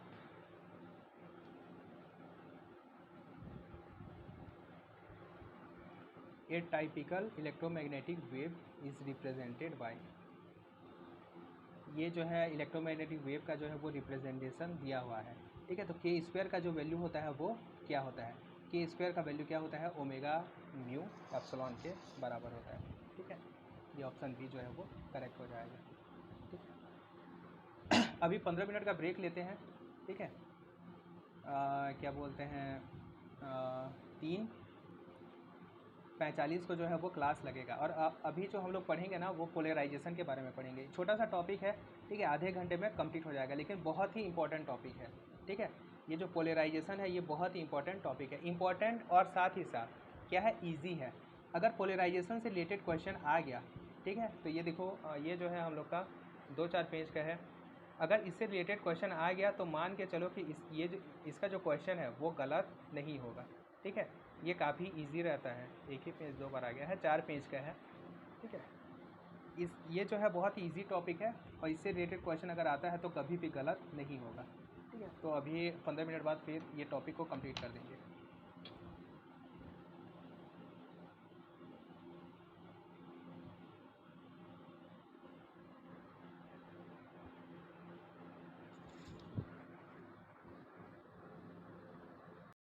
a typical electromagnetic wave is represented by, ये जो है इलेक्ट्रोमैग्नेटिक वेव का जो है वो रिप्रेजेंटेशन दिया हुआ है, ठीक है। तो के स्क्वायर का जो वैल्यू होता है वो क्या होता है, के स्क्वायर का वैल्यू क्या होता है, ओमेगा म्यू एप्सिलॉन के बराबर होता है, ठीक है। ये ऑप्शन बी जो है वो करेक्ट हो जाएगा, ठीक है। अभी 15 मिनट का ब्रेक लेते हैं, ठीक है। क्या बोलते हैं, 3:45 को जो है वो क्लास लगेगा। और अभी जो हम लोग पढ़ेंगे ना वो पोलराइजेशन के बारे में पढ़ेंगे, छोटा सा टॉपिक है, ठीक है, आधे घंटे में कंप्लीट हो जाएगा, लेकिन बहुत ही इंपॉर्टेंट टॉपिक है, ठीक है। ये जो पोलराइजेशन है ये बहुत ही इंपॉर्टेंट टॉपिक है, इंपॉर्टेंट और साथ ही साथ क्या है, ईजी है। अगर पोलराइजेशन से रिलेटेड क्वेश्चन आ गया, ठीक है, तो ये देखो ये जो है हम लोग का 2-4 पेज का है। अगर इससे रिलेटेड क्वेश्चन आ गया तो मान के चलो कि इसका जो क्वेश्चन है वो गलत नहीं होगा, ठीक है। ये काफ़ी इजी रहता है, एक ही पेज 2 बार आ गया है, 4 पेज का है, ठीक है। ये जो है बहुत ही ईजी टॉपिक है, और इससे रिलेटेड क्वेश्चन अगर आता है तो कभी भी गलत नहीं होगा, ठीक है। ठीक है, तो अभी 15 मिनट बाद फिर ये टॉपिक को कंप्लीट कर देंगे।